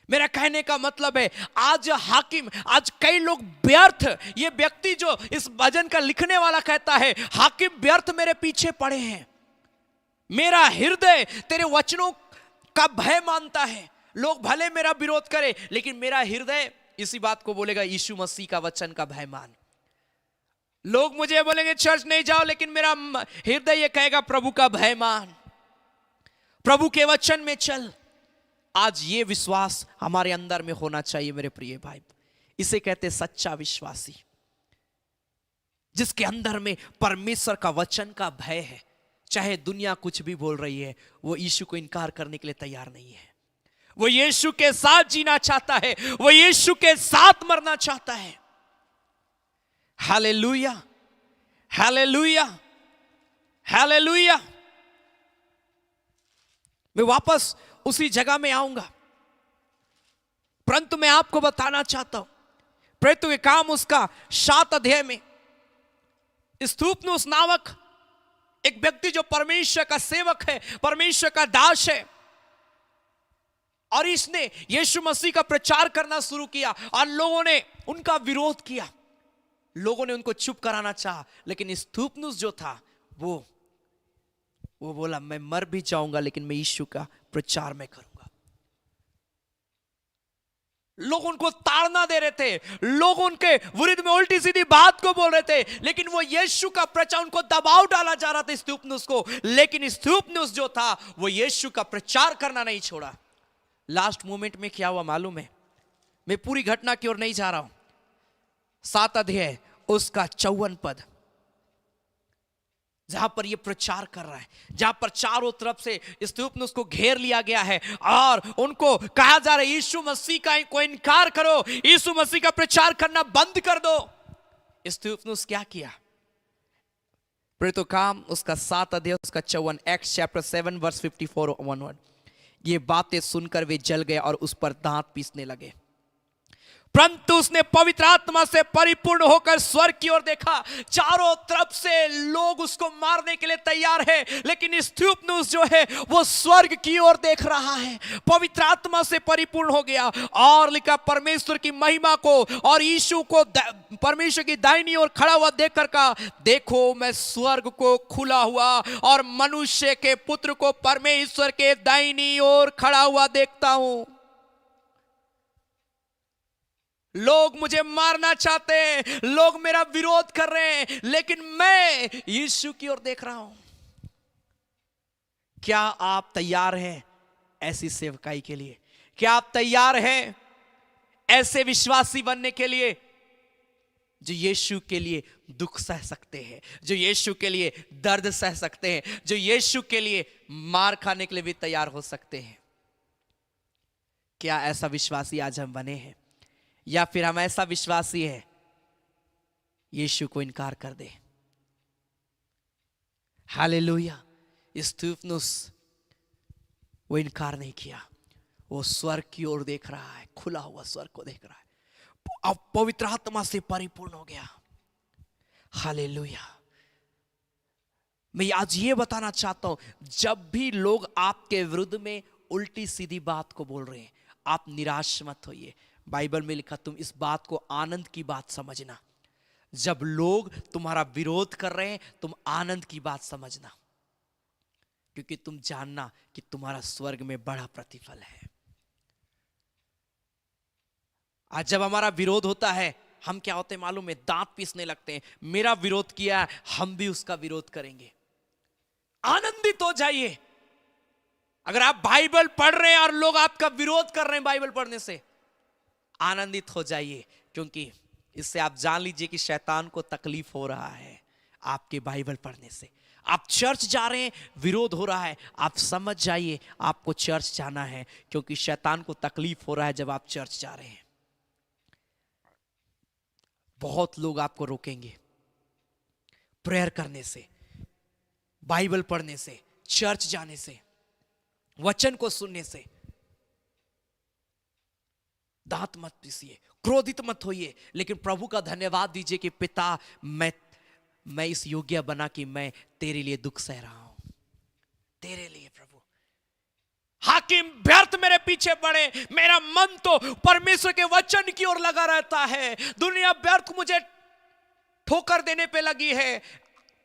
Speaker 3: मेरा कहने का मतलब है आज हाकिम, आज कई लोग व्यर्थ, ये व्यक्ति जो इस भजन का लिखने वाला कहता है हाकिम व्यर्थ मेरे पीछे पड़े हैं, मेरा हृदय तेरे वचनों का भय मानता है। लोग भले मेरा विरोध करें लेकिन मेरा हृदय इसी बात को बोलेगा, यीशु मसीह का वचन का भय मान। लोग मुझे बोलेंगे चर्च नहीं जाओ, लेकिन मेरा हृदय ये कहेगा प्रभु का भय मान, प्रभु के वचन में चल। आज ये विश्वास हमारे अंदर में होना चाहिए मेरे प्रिय भाई। इसे कहते सच्चा विश्वासी, जिसके अंदर में परमेश्वर का वचन का भय है। चाहे दुनिया कुछ भी बोल रही है, वो यीशु को इनकार करने के लिए तैयार नहीं है। वो यीशु के साथ जीना चाहता है, वो यीशु के साथ मरना चाहता है। Hallelujah, hallelujah, hallelujah. मैं वापस उसी जगह में आऊंगा, परंतु मैं आपको बताना चाहता हूं, प्रेरितों के काम उसका 7 अध्याय में स्तुपनुस नामक एक व्यक्ति जो परमेश्वर का सेवक है, परमेश्वर का दास है, और इसने यीशु मसीह का प्रचार करना शुरू किया और लोगों ने उनका विरोध किया। लोगों ने उनको चुप कराना चाहा, लेकिन स्तुपनुस जो था वो बोला मैं मर भी जाऊंगा लेकिन मैं यीशु का प्रचार मैं करूंगा। लोग उनको ताड़ना दे रहे थे, लोग उनके विरुद्ध में उल्टी सीधी बात को बोल रहे थे, लेकिन वो यीशु का प्रचार, उनको दबाव डाला जा रहा था स्तुपनुस को, लेकिन स्तुपनुस जो था वो यीशु का प्रचार करना नहीं छोड़ा। लास्ट मोमेंट में क्या हुआ मालूम है? मैं पूरी घटना की ओर नहीं जा रहा हूं। 7 अध्याय उसका 54 पद, जहां पर ये प्रचार कर रहा है, जहां पर चारों तरफ से स्तुपनुस को घेर लिया गया है और उनको कहा जा रहा है यीशु मसीह का को इनकार करो, यीशु मसीह का प्रचार करना बंद कर दो। स्तुपनुस क्या किया? प्रेरितों काम उसका 7 अध्याय उसका 54, एक्ट्स चैप्टर 7 वर्स 54 onward। ये बातें सुनकर वे जल गए और उस पर दांत पीसने लगे। परंतु उसने पवित्र आत्मा से परिपूर्ण होकर स्वर्ग की ओर देखा। चारों तरफ से लोग उसको मारने के लिए तैयार है, लेकिन स्तुपनुस जो है वो स्वर्ग की ओर देख रहा है, पवित्र आत्मा से परिपूर्ण हो गया और लिखा परमेश्वर की महिमा को और यीशु को परमेश्वर की दाहिनी ओर खड़ा हुआ देखकर कहा, देखो मैं स्वर्ग को खुला हुआ और मनुष्य के पुत्र को परमेश्वर के दाहिनी ओर खड़ा हुआ देखता हूं। लोग मुझे मारना चाहते हैं, लोग मेरा विरोध कर रहे हैं, लेकिन मैं यीशु की ओर देख रहा हूं। क्या आप तैयार हैं ऐसी सेवकाई के लिए? क्या आप तैयार हैं ऐसे विश्वासी बनने के लिए जो यीशु के लिए दुख सह सकते हैं, जो यीशु के लिए दर्द सह सकते हैं, जो यीशु के लिए मार खाने के लिए भी तैयार हो सकते हैं? क्या ऐसा विश्वासी आज हम बने हैं, या फिर हम ऐसा विश्वासी है यीशु को इनकार कर दे? हालेलुया। स्तुपनुस वो इनकार नहीं किया, वो स्वर्ग की ओर देख रहा है, खुला हुआ स्वर्ग को देख रहा है, अब पवित्र आत्मा से परिपूर्ण हो गया। हालेलुया। मैं आज ये बताना चाहता हूं, जब भी लोग आपके विरुद्ध में उल्टी सीधी बात को बोल रहे हैं, आप निराश मत होइए। बाइबल में लिखा, तुम इस बात को आनंद की बात समझना। जब लोग तुम्हारा विरोध कर रहे हैं, तुम आनंद की बात समझना, क्योंकि तुम जानना कि तुम्हारा स्वर्ग में बड़ा प्रतिफल है। आज जब हमारा विरोध होता है, हम क्या होते हैं मालूम है? दांत पीसने लगते हैं। मेरा विरोध किया है, हम भी उसका विरोध करेंगे। आनंदित हो जाइए। अगर आप बाइबल पढ़ रहे हैं और लोग आपका विरोध कर रहे हैं बाइबल पढ़ने से, आनंदित हो जाइए, क्योंकि इससे आप जान लीजिए कि शैतान को तकलीफ हो रहा है आपके बाइबल पढ़ने से। आप चर्च जा रहे हैं, विरोध हो रहा है, आप समझ जाइए आपको चर्च जाना है, क्योंकि शैतान को तकलीफ हो रहा है जब आप चर्च जा रहे हैं। बहुत लोग आपको रोकेंगे प्रेयर करने से, बाइबल पढ़ने से, चर्च जाने से, वचन को सुनने से। दांत मत पीसिए, क्रोधित मत होइए, लेकिन प्रभु का धन्यवाद दीजिए कि पिता मैं इस योग्य बना कि मैं तेरे लिए दुख सह रहा हूं, तेरे लिए प्रभु। हाकिम व्यर्थ मेरे पीछे पड़े, मेरा मन तो परमेश्वर के वचन की ओर लगा रहता है। दुनिया व्यर्थ मुझे ठोकर देने पे लगी है,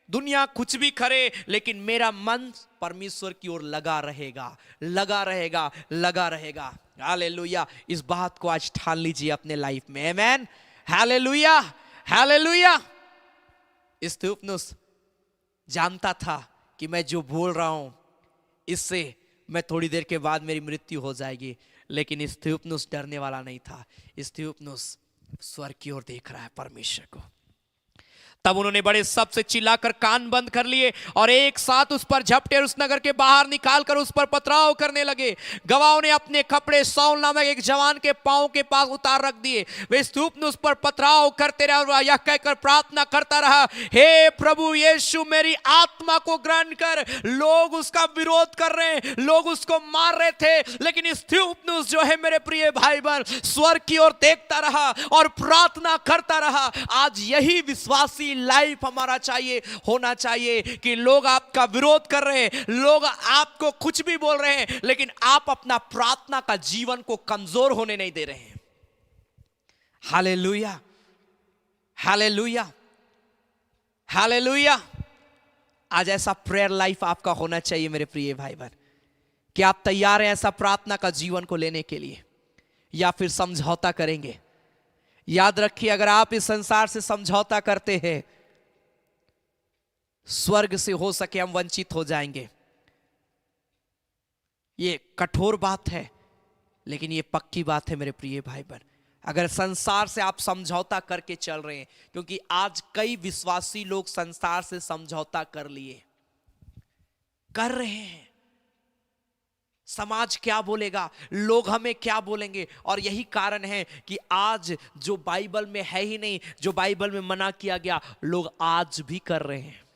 Speaker 3: दुनिया कुछ भी करे, लेकिन मेरा मन परमेश्वर की ओर लगा रहेगा, लगा रहेगा, लगा रहेगा। हालेलुया। इस बात को आज ठान लीजिए अपने लाइफ में। आमेन। Hallelujah, hallelujah.
Speaker 1: स्तिफनुस जानता था कि मैं जो बोल रहा हूं इससे मैं थोड़ी देर के बाद मेरी मृत्यु हो जाएगी, लेकिन स्तिफनुस डरने वाला नहीं था। स्तिफनुस स्वर्ग की ओर देख रहा है, परमेश्वर को। तब उन्होंने बड़े शब्द से चिल्लाकर कान बंद कर लिए और एक साथ उस पर झपटे और उस नगर के बाहर निकालकर उस पर पथराव करने लगे। गवाहों ने अपने कपड़े शाऊल नामक एक जवान के पांव के पास उतार रख दिए। वे स्तूप उस पर पथराव करते रहे और यह कहकर प्रार्थना करता रहा, हे प्रभु यीशु मेरी आत्मा को ग्रहण कर। लोग उसका विरोध कर रहे हैं, लोग उसको मार रहे थे, लेकिन स्तिफनुस जो है मेरे प्रिय भाई बहन स्वर्ग की ओर देखता रहा और प्रार्थना करता रहा। आज यही विश्वासी लाइफ हमारा चाहिए, होना चाहिए कि लोग आपका विरोध कर रहे हैं, लोग आपको कुछ भी बोल रहे हैं, लेकिन आप अपना प्रार्थना का जीवन को कमजोर होने नहीं दे रहे हैं। Hallelujah, hallelujah, hallelujah. आज ऐसा प्रेयर लाइफ आपका होना चाहिए मेरे प्रिय भाई बहन, कि आप तैयार हैं ऐसा प्रार्थना का जीवन को लेने के लिए, या फिर समझौता करेंगे। याद रखिए, अगर आप इस संसार से समझौता करते हैं, स्वर्ग से हो सके हम वंचित हो जाएंगे। ये कठोर बात है, लेकिन ये पक्की बात है मेरे प्रिय भाई बहन। अगर संसार से आप समझौता करके चल रहे हैं, क्योंकि आज कई विश्वासी लोग संसार से समझौता कर रहे हैं। समाज क्या बोलेगा, लोग हमें क्या बोलेंगे, और यही कारण है कि आज जो बाइबल में है ही नहीं, जो बाइबल में मना किया गया, लोग आज भी कर रहे हैं।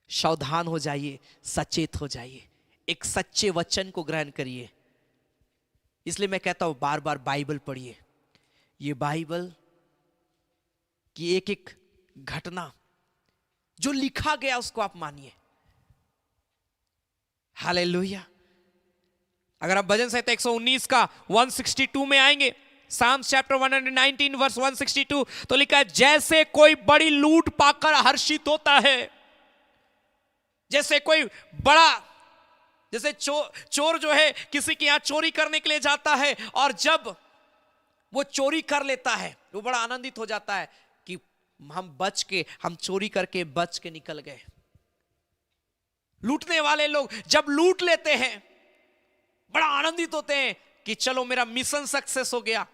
Speaker 1: सावधान हो जाइए, सचेत हो जाइए, एक सच्चे वचन को ग्रहण करिए। इसलिए मैं कहता हूं बार बार बाइबल पढ़िए। ये बाइबल की एक एक घटना जो लिखा गया उसको आप मानिए। हालेलुया। अगर आप भजन संहिता 119 का 162 में आएंगे, साम्स चैप्टर 119 वर्स 162, तो लिखा है, जैसे कोई बड़ी लूट पाकर हर्षित होता है, जैसे कोई बड़ा, जैसे चोर जो है किसी के यहां चोरी करने के लिए जाता है, और जब वो चोरी कर लेता है वो बड़ा आनंदित हो जाता है कि हम चोरी करके बच के निकल गए। लूटने वाले लोग जब लूट लेते हैं बड़ा आनंदित होते हैं कि चलो मेरा मिशन सक्सेस हो गया।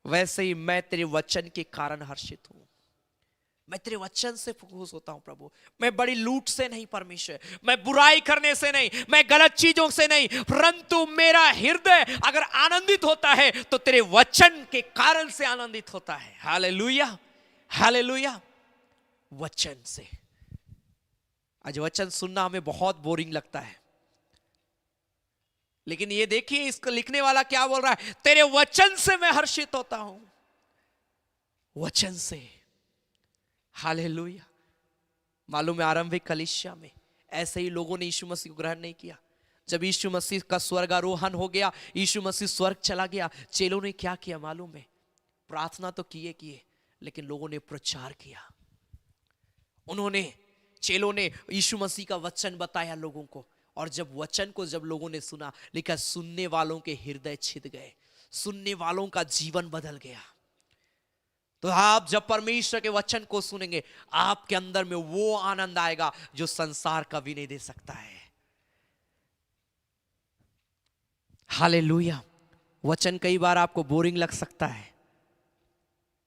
Speaker 1: वैसे ही मैं तेरे वचन के कारण हर्षित हूं, मैं तेरे वचन से खुश होता हूं प्रभु। मैं बड़ी लूट से नहीं परमेश्वर, मैं बुराई करने से नहीं, मैं गलत चीजों से नहीं, परंतु मेरा हृदय अगर आनंदित होता है तो तेरे वचन के कारण से आनंदित होता है। Hallelujah, hallelujah. वचन से। आज वचन सुनना हमें बहुत बोरिंग लगता है, लेकिन ये देखिए इसको लिखने वाला क्या बोल रहा है, तेरे वचन से मैं हर्षित होता हूं, वचन से। हालेलुया। मालूम है आरंभिक कलीसिया में ऐसे ही लोगों ने यीशु मसीह को ग्रहण नहीं किया। जब यीशु मसीह का स्वर्गारोहण हो गया, यीशु मसीह स्वर्ग चला गया, चेलों ने क्या किया मालूम है? प्रार्थना तो किए, लेकिन लोगों ने प्रचार किया। चेलों ने यीशु मसीह का वचन बताया लोगों को, और जब वचन को जब लोगों ने सुना, लिखा सुनने वालों के हृदय छिद गए, सुनने वालों का जीवन बदल गया। तो आप जब परमेश्वर के वचन को सुनेंगे, आपके अंदर में वो आनंद आएगा जो संसार कभी नहीं दे सकता है। हालेलुया। वचन कई बार आपको बोरिंग लग सकता है,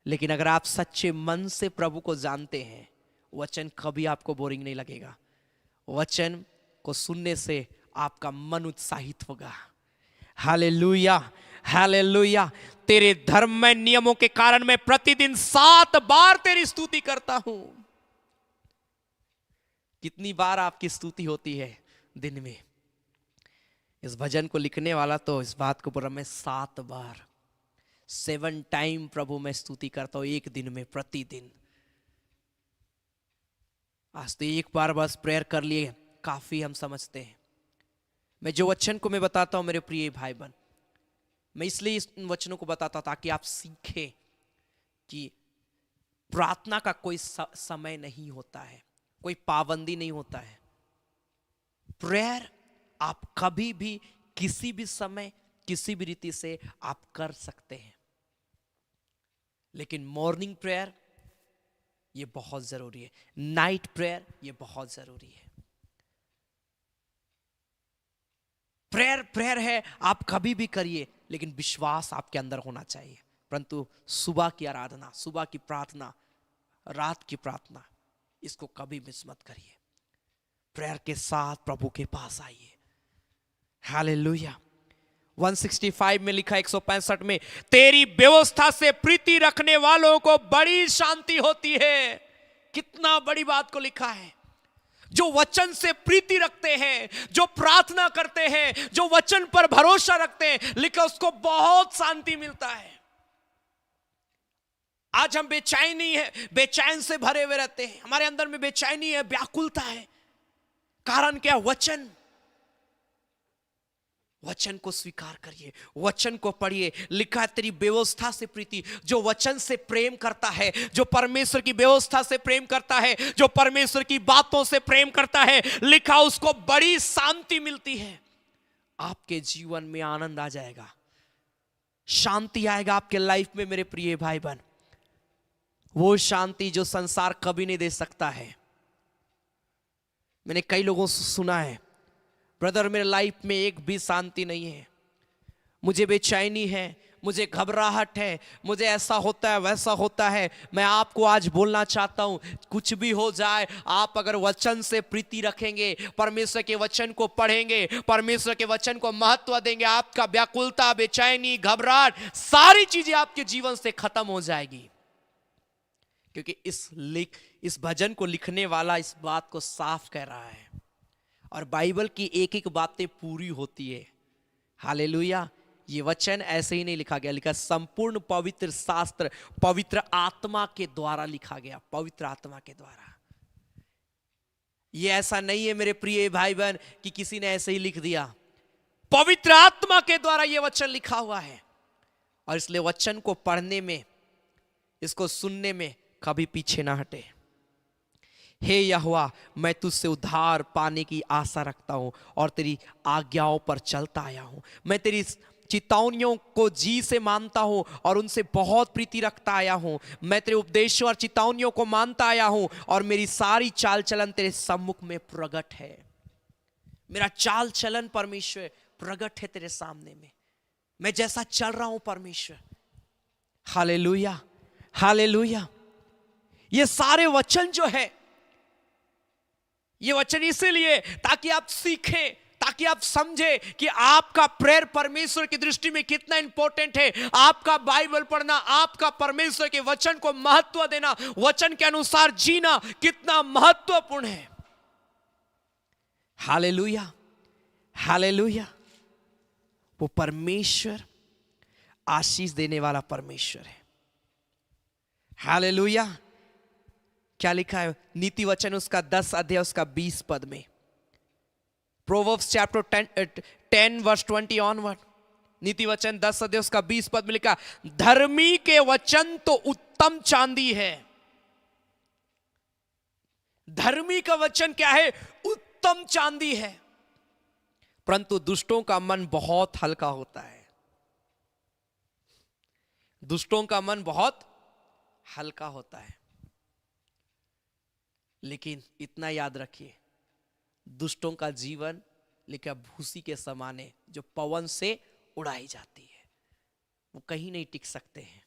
Speaker 1: लेकिन अगर आप सच्चे मन से प्रभु को जानते हैं, वचन कभी आपको बोरिंग नहीं लगेगा। वचन को सुनने से आपका मन उत्साहित होगा। Hallelujah, hallelujah. तेरे धर्म में नियमों के कारण मैं प्रतिदिन 7 बार तेरी स्तुति करता हूं। कितनी बार आपकी स्तुति होती है दिन में? इस भजन को लिखने वाला तो इस बात को बोल रहा, मैं 7 बार 7 टाइम प्रभु मैं स्तुति करता हूं एक दिन में, प्रतिदिन। आज तो एक बार बस प्रेयर कर लिए काफी हम समझते हैं। मैं जो वचन को मैं बताता हूं मेरे प्रिय भाई बहन, मैं इसलिए इस वचनों को बताता ताकि आप सीखें कि प्रार्थना का कोई समय नहीं होता है, कोई पाबंदी नहीं होता है। प्रेयर आप कभी भी किसी भी समय किसी भी रीति से आप कर सकते हैं, लेकिन मॉर्निंग प्रेयर ये बहुत जरूरी है। नाइट प्रेयर ये बहुत जरूरी है। प्रेयर प्रेयर है, आप कभी भी करिए, लेकिन विश्वास आपके अंदर होना चाहिए। परंतु सुबह की आराधना, सुबह की प्रार्थना, रात की प्रार्थना, इसको कभी मिस मत करिए। प्रेयर के साथ प्रभु के पास आइए। हालेलुया। 165 में लिखा, 165 में, तेरी व्यवस्था से प्रीति रखने वालों को बड़ी शांति होती है। कितना बड़ी बात को लिखा है। जो वचन से प्रीति रखते हैं, जो प्रार्थना करते हैं, जो वचन पर भरोसा रखते हैं, लिखा उसको बहुत शांति मिलता है। आज हम बेचैनी है, बेचैन से भरे हुए रहते हैं, हमारे अंदर में बेचैनी है, व्याकुलता है। कारण क्या? वचन। वचन को स्वीकार करिए, वचन को पढ़िए। लिखा है तेरी व्यवस्था से प्रीति। जो वचन से प्रेम करता है, जो परमेश्वर की व्यवस्था से प्रेम करता है, जो परमेश्वर की बातों से प्रेम करता है, लिखा उसको बड़ी शांति मिलती है। आपके जीवन में आनंद आ जाएगा, शांति आएगा आपके लाइफ में मेरे प्रिय भाई बहन। वो शांति जो संसार कभी नहीं दे सकता है। मैंने कई लोगों से सुना है, ब्रदर मेरे लाइफ में एक भी शांति नहीं है, मुझे बेचैनी है, मुझे घबराहट है, मुझे ऐसा होता है वैसा होता है। मैं आपको आज बोलना चाहता हूं, कुछ भी हो जाए, आप अगर वचन से प्रीति रखेंगे, परमेश्वर के वचन को पढ़ेंगे, परमेश्वर के वचन को महत्व देंगे, आपका व्याकुलता, बेचैनी, घबराहट, सारी चीजें आपके जीवन से खत्म हो जाएगी। क्योंकि इस भजन को लिखने वाला इस बात को साफ कह रहा है, और बाइबल की एक एक बातें पूरी होती है। हालेलुया। ये वचन ऐसे ही नहीं लिखा गया, लिखा संपूर्ण पवित्र शास्त्र पवित्र आत्मा के द्वारा लिखा गया, पवित्र आत्मा के द्वारा। ये ऐसा नहीं है मेरे प्रिय भाई बहन कि किसी ने ऐसे ही लिख दिया, पवित्र आत्मा के द्वारा ये वचन लिखा हुआ है। और इसलिए वचन को पढ़ने में, इसको सुनने में कभी पीछे ना हटे। हे यहोवा, मैं तुझसे उद्धार पाने की आशा रखता हूं और तेरी आज्ञाओं पर चलता आया हूं। मैं तेरी चितौनियों को जी से मानता हूं और उनसे बहुत प्रीति रखता आया हूं। मैं तेरे उपदेशों और चितौनियों को मानता आया हूं और मेरी सारी चाल चलन तेरे सम्मुख में प्रगट है। मेरा चाल चलन परमेश्वर प्रगट है तेरे सामने में, मैं जैसा चल रहा हूं परमेश्वर। Hallelujah, hallelujah. ये सारे वचन जो है, ये वचन इसीलिए ताकि आप सीखें, ताकि आप समझे कि आपका प्रेयर परमेश्वर की दृष्टि में कितना इंपॉर्टेंट है। आपका बाइबल पढ़ना, आपका परमेश्वर के वचन को महत्व देना, वचन के अनुसार जीना कितना महत्वपूर्ण है। Hallelujah, hallelujah. वो परमेश्वर आशीष देने वाला परमेश्वर है। हालेलुया। क्या लिखा है? नीति वचन उसका 10 अध्याय उसका 20 पद में, प्रोवर्ब्स चैप्टर 10 वर्स 20 ऑनवर्ड, नीति वचन 10 अध्याय उसका 20 पद में लिखा, धर्मी के वचन तो उत्तम चांदी है। धर्मी का वचन क्या है? उत्तम चांदी है। परंतु दुष्टों का मन बहुत हल्का होता है। दुष्टों का मन बहुत हल्का होता है। लेकिन इतना याद रखिए, दुष्टों का जीवन लिखा भूसी के समान है, जो पवन से उड़ाई जाती है, वो कहीं नहीं टिक सकते हैं।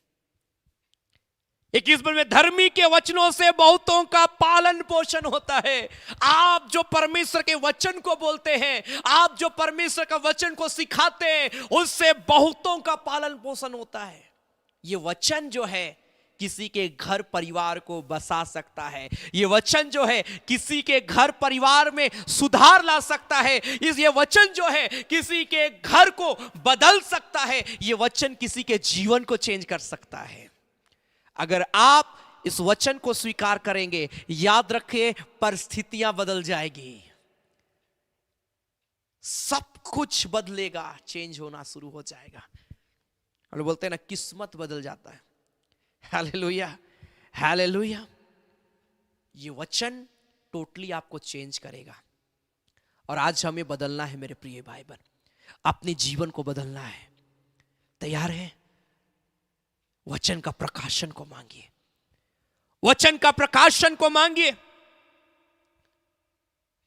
Speaker 1: 21 में, धर्मी के वचनों से बहुतों का पालन पोषण होता है। आप जो परमेश्वर के वचन को बोलते हैं, आप जो परमेश्वर का वचन को सिखाते हैं, उससे बहुतों का पालन पोषण होता है। ये वचन जो है किसी के घर परिवार को बसा सकता है। ये वचन जो है किसी के घर परिवार में सुधार ला सकता है। ये वचन जो है किसी के घर को बदल सकता है। ये वचन किसी के जीवन को चेंज कर सकता है। अगर आप इस वचन को स्वीकार करेंगे, याद रखिए परिस्थितियां बदल जाएगी, सब कुछ बदलेगा, चेंज होना शुरू हो जाएगा। हम लोग बोलते हैं ना, किस्मत बदल जाता है। Hallelujah, hallelujah. ये वचन टोटली आपको चेंज करेगा। और आज हमें बदलना है मेरे प्रिय भाई बहन, अपने जीवन को बदलना है। तैयार है? वचन का प्रकाशन को मांगिए
Speaker 3: वचन का प्रकाशन को मांगिए।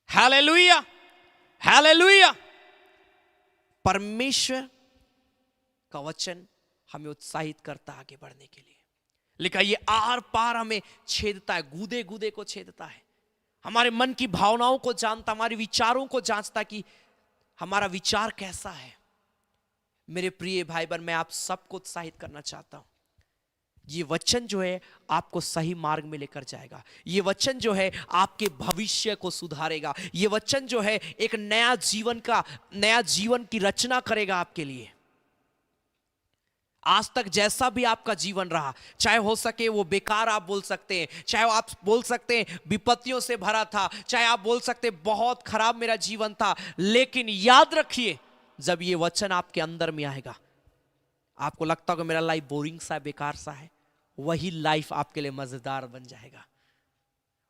Speaker 3: Hallelujah, hallelujah. परमेश्वर का वचन हमें उत्साहित करता है आगे बढ़ने के लिए। लिखा ये आर पार हमें छेदता है, गूदे गूदे को छेदता है, हमारे मन की भावनाओं को जानता, हमारे विचारों को जांचता कि हमारा विचार कैसा है। मेरे प्रिय भाई बहन, मैं आप सबको उत्साहित करना चाहता हूं। ये वचन जो है आपको सही मार्ग में लेकर जाएगा। ये वचन जो है आपके भविष्य को सुधारेगा। ये वचन जो है एक नया जीवन की रचना करेगा आपके लिए। आज तक जैसा भी आपका जीवन रहा, चाहे हो सके वो बेकार आप बोल सकते हैं, चाहे आप बोल सकते हैं विपत्तियों से भरा था, चाहे आप बोल सकते हैं बहुत खराब मेरा जीवन था, लेकिन याद रखिए जब ये वचन आपके अंदर में आएगा, आपको लगता होगा मेरा लाइफ बोरिंग सा है, बेकार सा है, वही लाइफ आपके लिए मजेदार बन जाएगा।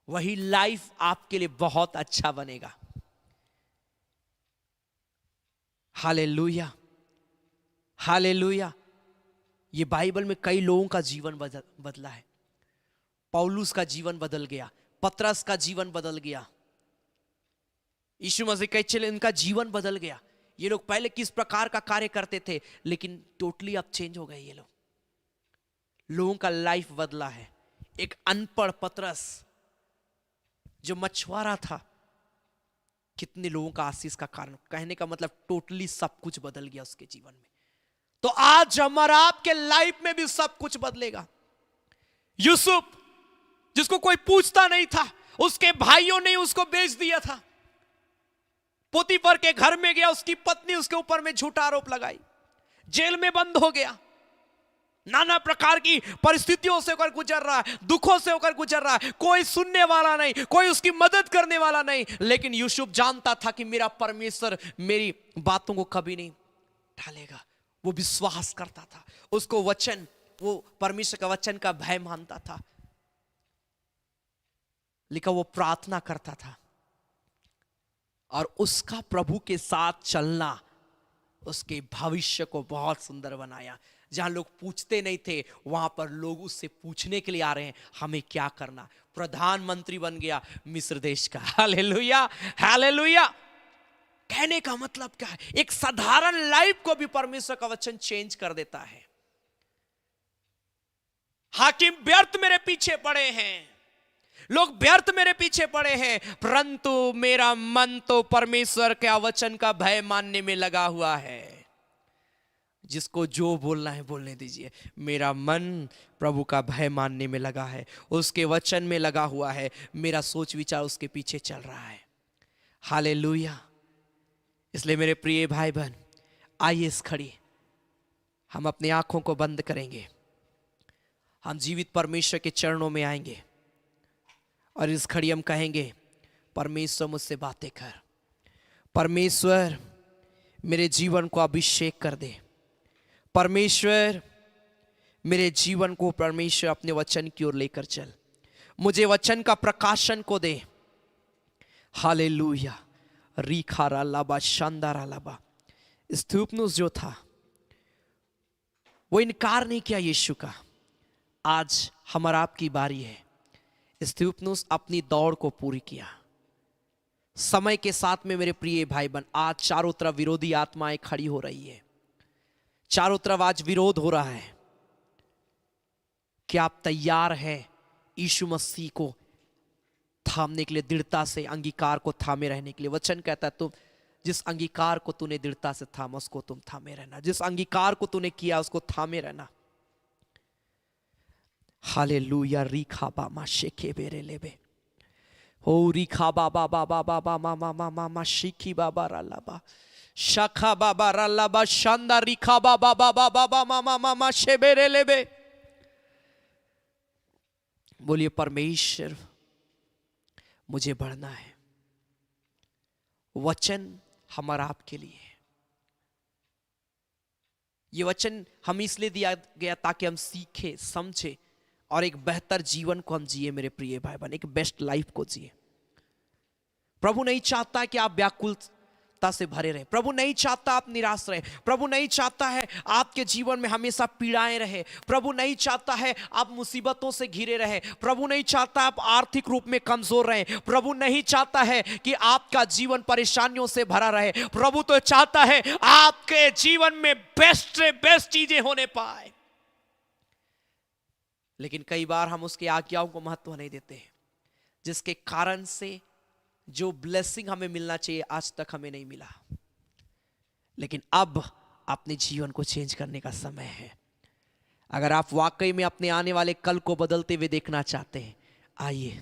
Speaker 3: वही लाइफ आपके लिए बहुत अच्छा बनेगा। Hallelujah, hallelujah. ये बाइबल में कई लोगों का जीवन बदला है। पौलुस का जीवन बदल गया, पतरस का जीवन बदल गया, यीशु मसीह के चले इनका जीवन बदल गया। ये लोग पहले किस प्रकार का कार्य करते थे, लेकिन टोटली अब चेंज हो गए। ये लोगों का लाइफ बदला है। एक अनपढ़ पतरस जो मछुआरा था, कितने लोगों का आशीष का कारण। कहने का मतलब टोटली सब कुछ बदल गया उसके जीवन में। तो आज हमारा आपके लाइफ में भी सब कुछ बदलेगा। यूसुफ जिसको कोई पूछता नहीं था, उसके भाइयों ने उसको बेच दिया था, पोतीफर के घर में गया, उसकी पत्नी उसके ऊपर में झूठा आरोप लगाई, जेल में बंद हो गया, नाना प्रकार की परिस्थितियों से होकर गुजर रहा है, दुखों से होकर गुजर रहा है, कोई सुनने वाला नहीं, कोई उसकी मदद करने वाला नहीं। लेकिन यूसुफ जानता था कि मेरा परमेश्वर मेरी बातों को कभी नहीं टालेगा। वो विश्वास करता था, उसको वचन, वो परमेश्वर का वचन का भय मानता था। लिखा वो प्रार्थना करता था और उसका प्रभु के साथ चलना उसके भविष्य को बहुत सुंदर बनाया। जहां लोग पूछते नहीं थे, वहां पर लोग उससे पूछने के लिए आ रहे हैं हमें क्या करना। प्रधानमंत्री बन गया मिस्र देश का। Hallelujah, hallelujah. कहने का मतलब क्या है, एक साधारण लाइफ को भी परमेश्वर का वचन चेंज कर देता है। हाकिम व्यर्थ मेरे पीछे पड़े हैं, लोग व्यर्थ मेरे पीछे पड़े हैं, परंतु मेरा मन तो परमेश्वर के वचन का भय मानने में लगा हुआ है। जिसको जो बोलना है बोलने दीजिए। मेरा मन प्रभु का भय मानने में लगा है, उसके वचन में लगा हुआ है, मेरा सोच विचार उसके पीछे चल रहा है। हालेलुया। इसलिए मेरे प्रिय भाई बहन, आइए इस घड़ी हम अपनी आंखों को बंद करेंगे, हम जीवित परमेश्वर के चरणों में आएंगे और इस घड़ी हम कहेंगे परमेश्वर मुझसे बातें कर, परमेश्वर मेरे जीवन को अभिषेक कर दे, परमेश्वर मेरे जीवन को परमेश्वर अपने वचन की ओर लेकर चल, मुझे वचन का प्रकाशन को दे। हालेलुया। रीखारा लाबा शानदारा लाबा। स्थिफनुस जो था वो इनकार नहीं किया यीशु का। आज हमारा आपकी बारी है। स्थिफनुस अपनी दौड़ को पूरी किया। समय के साथ में मेरे प्रिय भाई बहन, आज चारों तरफ विरोधी आत्माएं खड़ी हो रही है, चारों तरफ आज विरोध हो रहा है। क्या आप तैयार हैं यीशु मसीह को थामने के लिए, दृढ़ता से अंगीकार को थामे रहने के लिए? वचन कहता है तुम जिस अंगीकार को तूने दृढ़ता से थामा उसको तुम थामे रहना, जिस अंगीकार को तूने किया उसको थामे रहना। हालेलुया। रीखा बामा शेखे बेरे लेबे हो रीखा बाबा बाबा बाबा मामा मामा मा शिखी बाबा रालाबा शाखा बाबा रालाबा शानदा रीखा बाबा बाबा बाबा मामा मामा शेबेरे लेबे। बोलिए परमेश्वर मुझे बढ़ना है। वचन हमारा आपके लिए है। ये वचन हम इसलिए दिया गया ताकि हम सीखे, समझे और एक बेहतर जीवन को हम जिए। मेरे प्रिय भाई बहन, एक बेस्ट लाइफ को जिए। प्रभु नहीं चाहता कि आप व्याकुल
Speaker 1: नकारात्मकता से भरे रहे। प्रभु नहीं चाहता आप निराश रहे। प्रभु नहीं चाहता है आपके जीवन में हमेशा पीड़ाएं रहे। प्रभु नहीं चाहता है आप मुसीबतों से घिरे रहे। प्रभु नहीं चाहता आप आर्थिक रूप में कमजोर रहे। प्रभु नहीं चाहता है कि आपका जीवन परेशानियों से भरा रहे। प्रभु तो चाहता है आपके जीवन में बेस्ट से बेस्ट चीजें होने पाए। लेकिन कई बार हम उसकी आज्ञाओं को महत्व नहीं देते, जिसके कारण से जो ब्लेसिंग हमें मिलना चाहिए आज तक हमें नहीं मिला। लेकिन अब अपने जीवन को चेंज करने का समय है। अगर आप वाकई में अपने आने वाले कल को बदलते हुए देखना चाहते हैं, आइए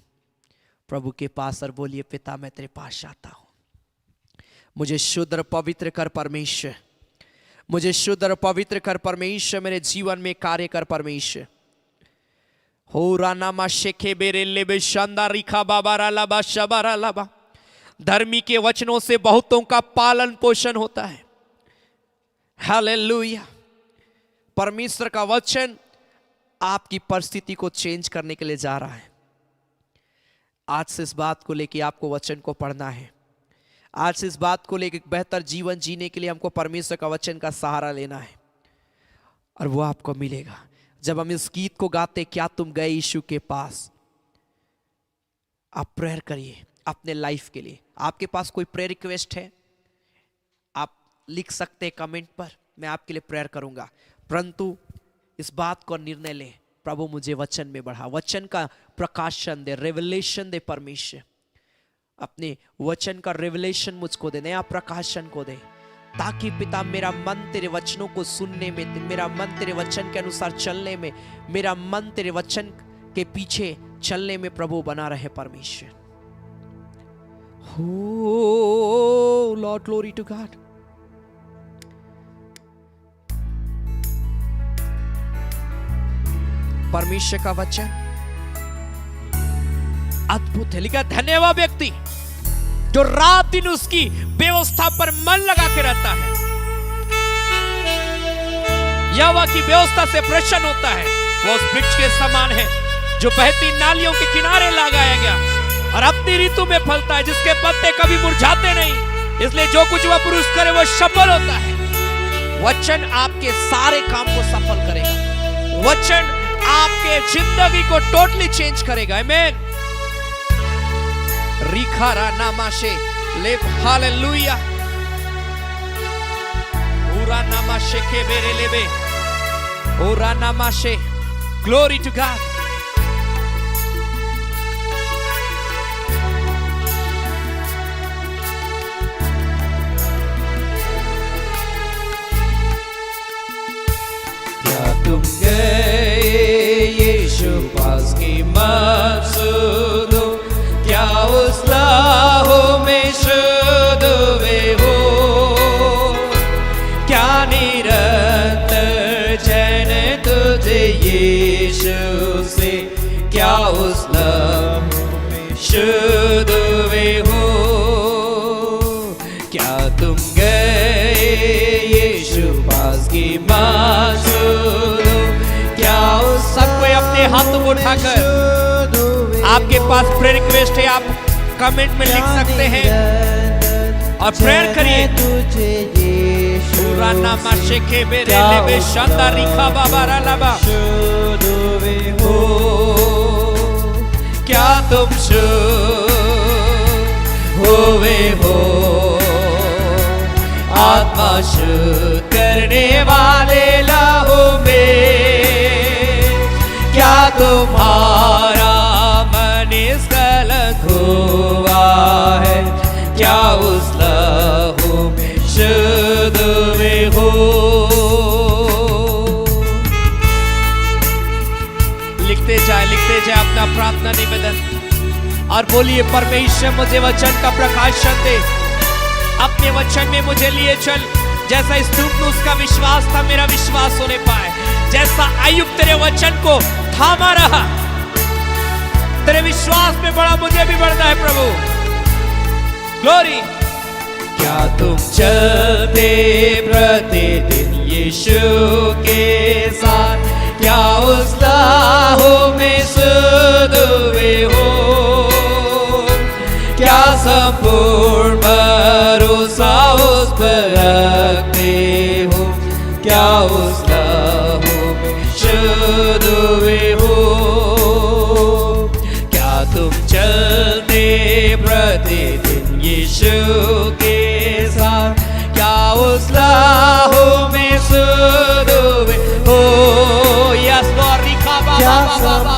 Speaker 1: प्रभु के पास और बोलिए, पिता मैं तेरे पास आता हूं, मुझे शुद्ध और पवित्र कर परमेश्वर, मुझे शुद्ध और पवित्र कर परमेश्वर, मेरे जीवन में कार्य कर परमेश्वर। हो रानामा शेखे बेरे लेबे शानदार रिखा बाबारा लाबा शबारा लाबा। धर्मी के वचनों से बहुतों का पालन पोषण होता है। हालेलुया। परमेश्वर का वचन आपकी परिस्थिति को चेंज करने के लिए जा रहा है। आज से इस बात को लेकर आपको वचन को पढ़ना है। आज से इस बात को लेकर बेहतर जीवन जीने के लिए हमको परमेश्वर का वचन का सहारा लेना है, और वो आपको मिलेगा। जब हम इस गीत को गाते, क्या तुम गए यीशु के पास, आप प्रेयर करिए अपने लाइफ के लिए। आपके पास कोई प्रेयर रिक्वेस्ट है, आप लिख सकते हैं कमेंट पर, मैं आपके लिए प्रेयर करूंगा। परंतु इस बात को निर्णय लें, प्रभु मुझे वचन में बढ़ा, वचन का प्रकाशन दे, रेवलेशन दे परमेश्वर। अपने वचन का रेवलेशन मुझको दे, नया प्रकाशन को दे, ताकि पिता मेरा मन तेरे वचनों को सुनने में, मेरा मन तेरे वचन के अनुसार चलने में, मेरा मन तेरे वचन के पीछे चलने में प्रभु बना रहे परमेश्वर। हो लॉर्ड, ग्लोरी टू गॉड। परमेश्वर का वचन अद्भुत है। लिखा, धन्यवाद व्यक्ति जो रात दिन उसकी व्यवस्था पर मन लगा के रहता है, यहोवा की व्यवस्था से प्रसन्न होता है। वो उस वृक्ष के समान है जो बहती नालियों के किनारे लगाया गया और अपनी ऋतु में फलता है, जिसके पत्ते कभी मुरझाते नहीं। इसलिए जो कुछ वह पुरुष करे वो सफल होता है। वचन आपके सारे काम को सफल करेगा। वचन आपके जिंदगी को टोटली चेंज करेगा। आमीन। रिखारा नामाशे ले, हालेलुया। पूरा नामाशे के बेरे लेबे, पूरा नामाशे, ग्लोरी टू गॉड। क्या तुम गए यीशु पास की मकसूद, क्या उस लाहों में शुद्ध वे हो, क्या निरंतर चैन तुझे यीशु से, क्या उस लाहों में शुद्ध वे हो। क्या तुम गए यीशु पास की मकसूद, क्या उस, सब कोई अपने हाथों को उठाकर, आपके पास प्रेयर रिक्वेस्ट है, आप कमेंट में लिख सकते हैं और प्रेयर करिए। पूरा नामा शेखे बेरे लेबे शानदार रिखा बाबारा लाबा। हो क्या तुम होवे हो, आत्मा शुद्ध करने वाले लाहो में, क्या तुम्हारा निष्कलंक हुआ है, क्या उस लहू में शुद्ध में हो। लिखते जाए अपना प्रार्थना निवेदन और बोलिए, परमेश्वर मुझे वचन का प्रकाशन दे, अपने वचन में मुझे लिए चल। जैसा इस्तुबनुस का विश्वास था, मेरा विश्वास होने पाए। जैसा अय्यूब तेरे वचन को थामा रहा, तेरे विश्वास में बड़ा मुझे भी बढ़ना है प्रभु। ग्लोरी। क्या तुम चलते प्रतिदिन यीशु के साथ, क्या उस लाहों में शुद्ध वे हो, क्या संपूर्ण भरोसा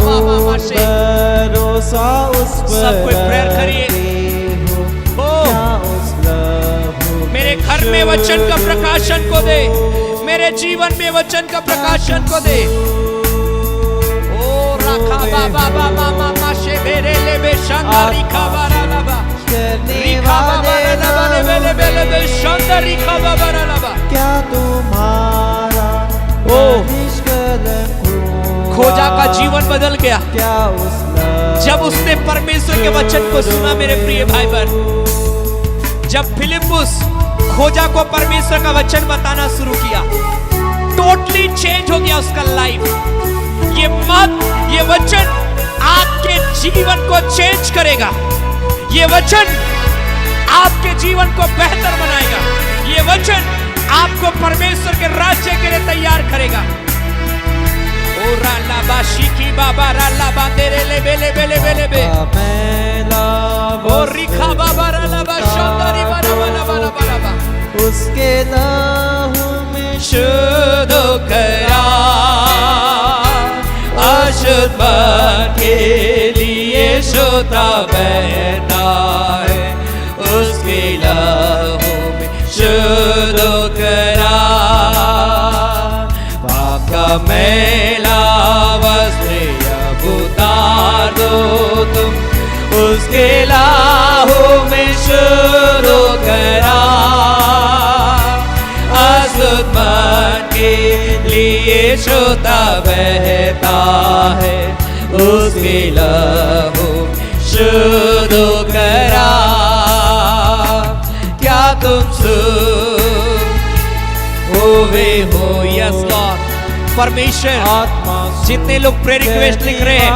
Speaker 3: मामा से
Speaker 2: भरोसा उस पर
Speaker 3: सब कोई प्रेयर करिए।
Speaker 2: रखते हो,
Speaker 3: ओ
Speaker 2: क्या उस लहू
Speaker 3: मेरे घर में वचन का प्रकाशन को दे, मेरे जीवन में वचन का प्रकाशन को दे। ओ राखा बाबा बाबा मामा से बेरे ले बेशंदा रिखा बारा लबा
Speaker 2: करने
Speaker 3: रिखा बाबा
Speaker 2: वाले
Speaker 3: लबा ले बेले बेले बेशंदा रिखा बाबा लबा।
Speaker 2: क्या तुम्हारा
Speaker 3: ओ
Speaker 2: निष्कलंक हुआ?
Speaker 3: खोजा का जीवन बदल गया
Speaker 2: क्या उस लहू
Speaker 3: जब उसने परमेश्वर के वचन को सुना। मेरे प्रिय भाई बहन, जब फिलिपुस खोजा को परमेश्वर का वचन बताना शुरू किया, टोटली चेंज हो गया उसका लाइफ। ये वचन आपके जीवन को चेंज करेगा। ये वचन आपके जीवन को बेहतर बनाएगा। ये वचन आपको परमेश्वर के राज्य के लिए तैयार करेगा। ओ राला बाशी की बाबा राला बांदेरे ले बेले बेले बेले बे ओ रिखा बाबा राला बाशांदारी बारा बारा बारा बारा बा
Speaker 2: उसके लहू में
Speaker 3: शुद्ध करा अशुद्ध मन के लिए शुद्ध बहता है। उसके लहू में शुद्ध करा पाप का मैला वस्त्र अब उतार दो तुम। उसके लहू में शुद्ध करा अशुद्ध मन के लिए शुद्ध बहता है। उसके लहू शुद्ध करा। क्या तुम हुए हो? Yes Lord. परमेश्वर
Speaker 2: आत्मा
Speaker 3: जितने लोग प्रेयर रिक्वेस्ट लिख रहे हैं,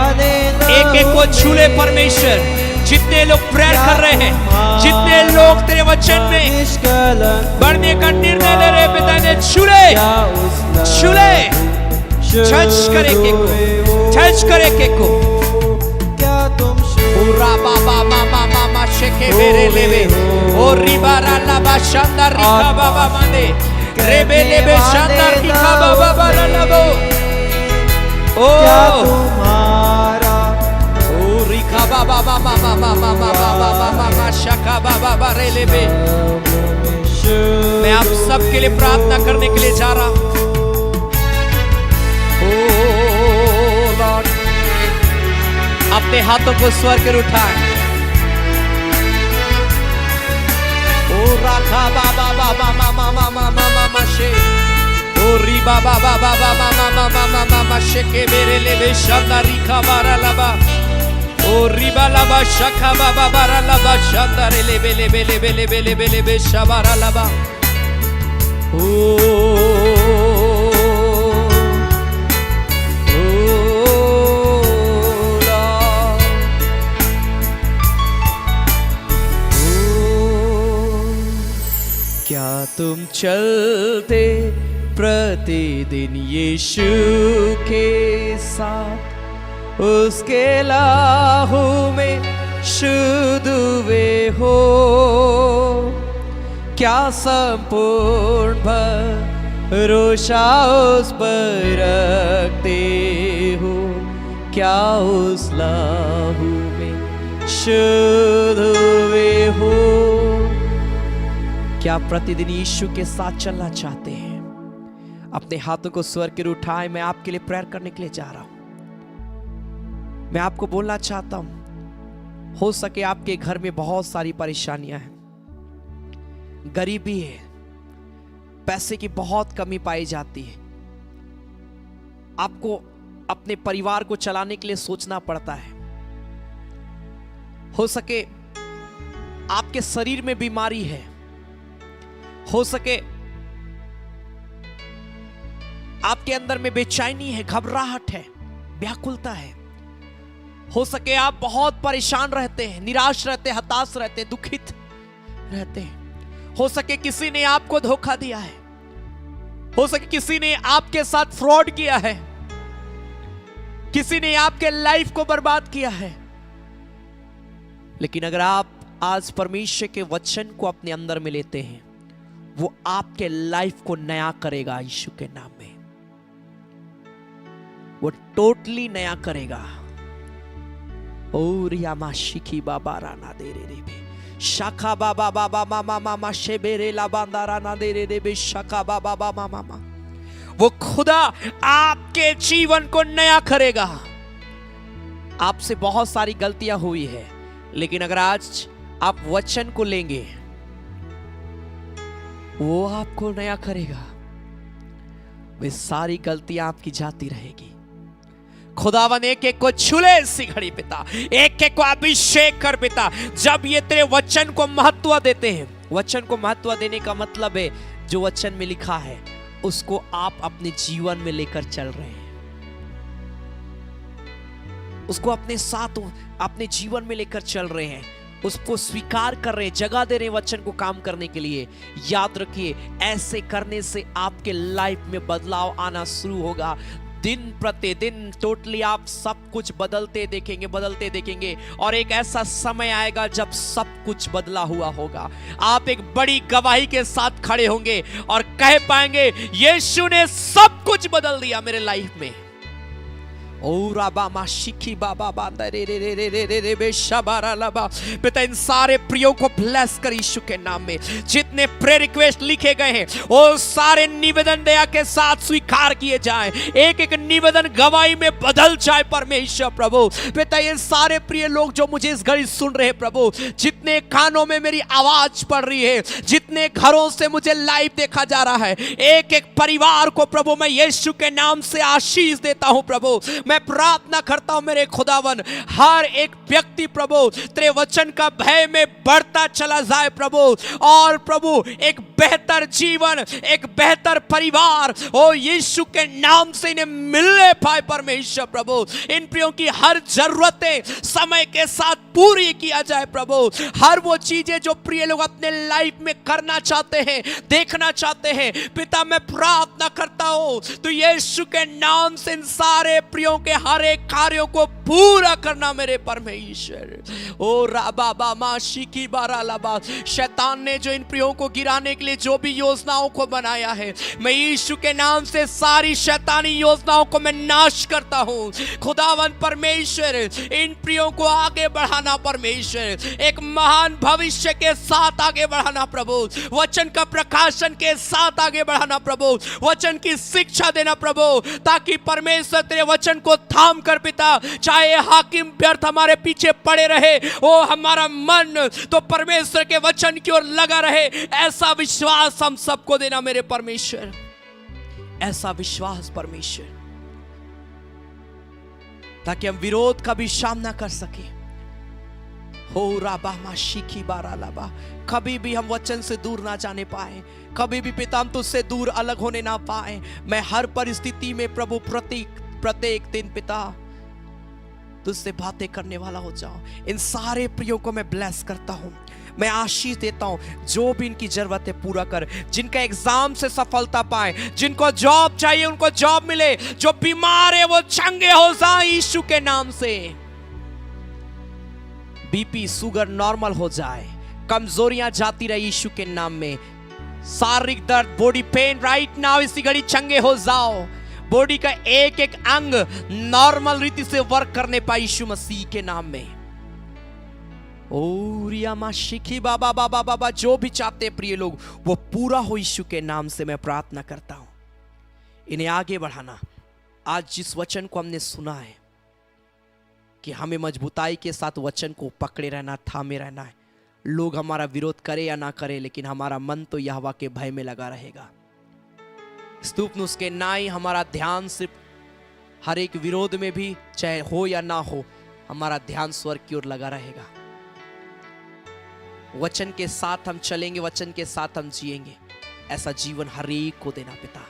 Speaker 3: एक एक को छू ले परमेश्वर। जितने लोग प्रेयर कर रहे हैं, जितने लोग तेरे वचन में
Speaker 2: निष्कलंक
Speaker 3: बढ़ने का निर्णय ले रहे, पिता ने छू ले,
Speaker 2: क्या उस
Speaker 3: छू ले। टच करे के को, टच करे के को।
Speaker 2: क्या तुम
Speaker 3: पूरा बाबा मामा मामा शेके बेरे लेवे ओ रिबारा लाबा शानदार रिखा बाबा माने रेबे लेबे शानदार रिखा बाबा बाला लबो ओ
Speaker 2: क्या तुम्हारा
Speaker 3: ओ रिखा बाबा मामा मामा मामा मामा मामा शका बाबा बारे लेबे। मैं आप सबके लिए प्रार्थना करने के लिए जा रहा हूं। ओ लॉर्ड, अपने हाथों को स्वर कर उठाएं। ओ राखा बाबा बाबा मामा मामा मामा शे ओ री बाबा बाबा बाबा मामा मामा मामा शेके बेरे लेबे शानदार रिखा बारा लबा ओ रिबा लबा शखा बाबा बारा लबा शानदार लेबे लेबे लेबे लेबे लेबे लेबे शबारा लबा क्या तुम चलते प्रतिदिन यीशु के साथ उसके लहू में शुद्ध हुए हो? क्या संपूर्ण भरोसा उस पर रखते हो? क्या उस लहू में शुद्ध हुए हो? क्या आप प्रतिदिन यीशु के साथ चलना चाहते हैं? अपने हाथों को स्वर के उठाएं। मैं आपके लिए प्रेयर करने के लिए जा रहा हूं। मैं आपको बोलना चाहता हूं, हो सके आपके घर में बहुत सारी परेशानियां हैं, गरीबी है, पैसे की बहुत कमी पाई जाती है, आपको अपने परिवार को चलाने के लिए सोचना पड़ता है। हो सके आपके शरीर में बीमारी है, हो सके आपके अंदर में बेचैनी है, घबराहट है, व्याकुलता है। हो सके आप बहुत परेशान रहते हैं, निराश रहते हैं, हताश रहते हैं, दुखित रहते हैं। हो सके किसी ने आपको धोखा दिया है, हो सके किसी ने आपके साथ फ्रॉड किया है, किसी ने आपके लाइफ को बर्बाद किया है। लेकिन अगर आप आज परमेश्वर के वचन को अपने अंदर में लेते हैं, वो आपके लाइफ को नया करेगा यीशु के नाम में।
Speaker 1: वो टोटली नया करेगा। और यामा शिखी बाबा राना दे रे रे बे शाखा बाबा बाबा मामा मामा शेबेरे ला बांदा राना दे रे रे बे शाखा बाबा बाबा मामा। वो खुदा आपके जीवन को नया करेगा। आपसे बहुत सारी गलतियां हुई है, लेकिन अगर आज आप वचन को लेंगे, वो आपको नया करेगा। वे सारी गलतियां आपकी जाती रहेगी। खुदावन एक एक को छुले इसी घड़ी पिता, एक एक को अभिषेक कर पिता। जब ये तेरे वचन को महत्व देते हैं, वचन को महत्व देने का मतलब है जो वचन में लिखा है उसको आप अपने जीवन में लेकर चल रहे हैं, उसको अपने साथ अपने जीवन में लेकर चल रहे हैं, उसको स्वीकार कर रहे हैं, जगह दे रहे हैं वचन को काम करने के लिए। याद रखिए, ऐसे करने से आपके लाइफ में बदलाव आना शुरू होगा। दिन प्रतिदिन टोटली आप सब कुछ बदलते देखेंगे और एक ऐसा समय आएगा जब सब कुछ बदला हुआ होगा। आप एक बड़ी गवाही के साथ खड़े होंगे और कह पाएंगे, यीशु ने सब कुछ बदल दिया मेरे लाइफ में। पिता इन सारे प्रियो को ब्लेस कर यीशु के नाम में। जितने प्रेयर रिक्वेस्ट लिखे गए हैं वो सारे निवेदन दया के साथ स्वीकार किए जाएं। एक एक निवेदन गवाही में बदल जाए परमेश्वर प्रभु। पिता ये सारे प्रिय लोग जो मुझे इस घड़ी सुन रहे हैं प्रभु, जितने कानों में मेरी आवाज पड़ रही है, जितने घरों से मुझे लाइव देखा जा रहा है, एक एक परिवार को प्रभु मैं यीशु के नाम से आशीष देता हूं प्रभु। मैं प्रार्थना करता हूं मेरे खुदावन, हर एक व्यक्ति प्रभु तेरे वचन का भय में बढ़ता चला जाए प्रभु, और प्रभु एक बेहतर जीवन, एक बेहतर परिवार ओ यीशु के नाम से इन्हें मिलने पाए परमेश्वर प्रभु। इन प्रियों की हर जरूरतें समय के साथ पूरी किया जाए प्रभु। हर वो चीजें जो प्रिय लोग अपने लाइफ में करना चाहते हैं, देखना चाहते हैं, पिता मैं प्रार्थना करता हूं तो यीशु के नाम से इन सारे प्रियों के हर एक कार्यों को पूरा करना मेरे परमेश्वर। ओ राबा बामा शिकी बारा लाबा, शैतान ने जो इन प्रियों को गिराने के लिए जो भी योजनाओं को बनाया है, मैं यीशु के नाम से सारी शैतानी योजनाओं को मैं नाश करता हूं। खुदावन परमेश्वर इन प्रियों को आगे बढ़ाना परमेश्वर, एक महान भविष्य के साथ आगे बढ़ाना प्रभु, वचन का प्रकाशन के साथ आगे बढ़ाना प्रभु, वचन की शिक्षा देना प्रभु, ताकि परमेश्वर तेरे वचन को थाम कर पिता, चाहे हाकिम व्यर्थ हमारे पीछे पड़े रहे, वो हमारा मन तो परमेश्वर के वचन की ओर लगा रहे। ऐसा विश्वास हम सबको देना मेरे परमेश्वर, ऐसा विश्वास परमेश्वर, ताकि हम विरोध का भी सामना कर सके। हो राबा मा शिखी बारा लाबा, कभी भी हम वचन से दूर ना जाने पाए, कभी भी पिता हम तुझसे दूर अलग होने ना पाए। मैं हर परिस्थिति में प्रभु प्रत्येक दिन पिता तुझसे बातें करने वाला हो जाऊं। इन सारे प्रियों को मैं ब्लेस करता हूं, मैं आशीष देता हूं। जो भी इनकी जरूरत है पूरा कर, जिनका एग्जाम से सफलता पाए, जिनको जॉब चाहिए उनको जॉब मिले, जो बीमार है वो चंगे हो जाए यीशु के नाम से। बीपी शुगर नॉर्मल हो जाए, कमजोरियां जाती रहे यीशु के नाम में। शारीरिक दर्द, बॉडी पेन राइट नाउ इसी घड़ी चंगे हो जाओ। बॉडी का एक एक अंग नॉर्मल रीति से वर्क करने पाए यीशु मसीह के नाम में। ओ रियामा शिखी बाबा बाबा बाबा, जो भी चाहते हैं प्रिय लोग वो पूरा हो यीशु के नाम से मैं प्रार्थना करता हूं। इन्हें आगे बढ़ाना। आज जिस वचन को हमने सुना है कि हमें मजबूताई के साथ वचन को पकड़े रहना, थामे रहना है। लोग हमारा विरोध करे या ना करे, लेकिन हमारा मन तो यहोवा के भय में लगा रहेगा। स्तुपनुस के नाई हमारा ध्यान सिर्फ हर एक विरोध में भी, चाहे हो या ना हो, हमारा ध्यान स्वर्ग की ओर लगा रहेगा। वचन के साथ हम चलेंगे, वचन के साथ हम जिएंगे। ऐसा जीवन हर एक को देना पिता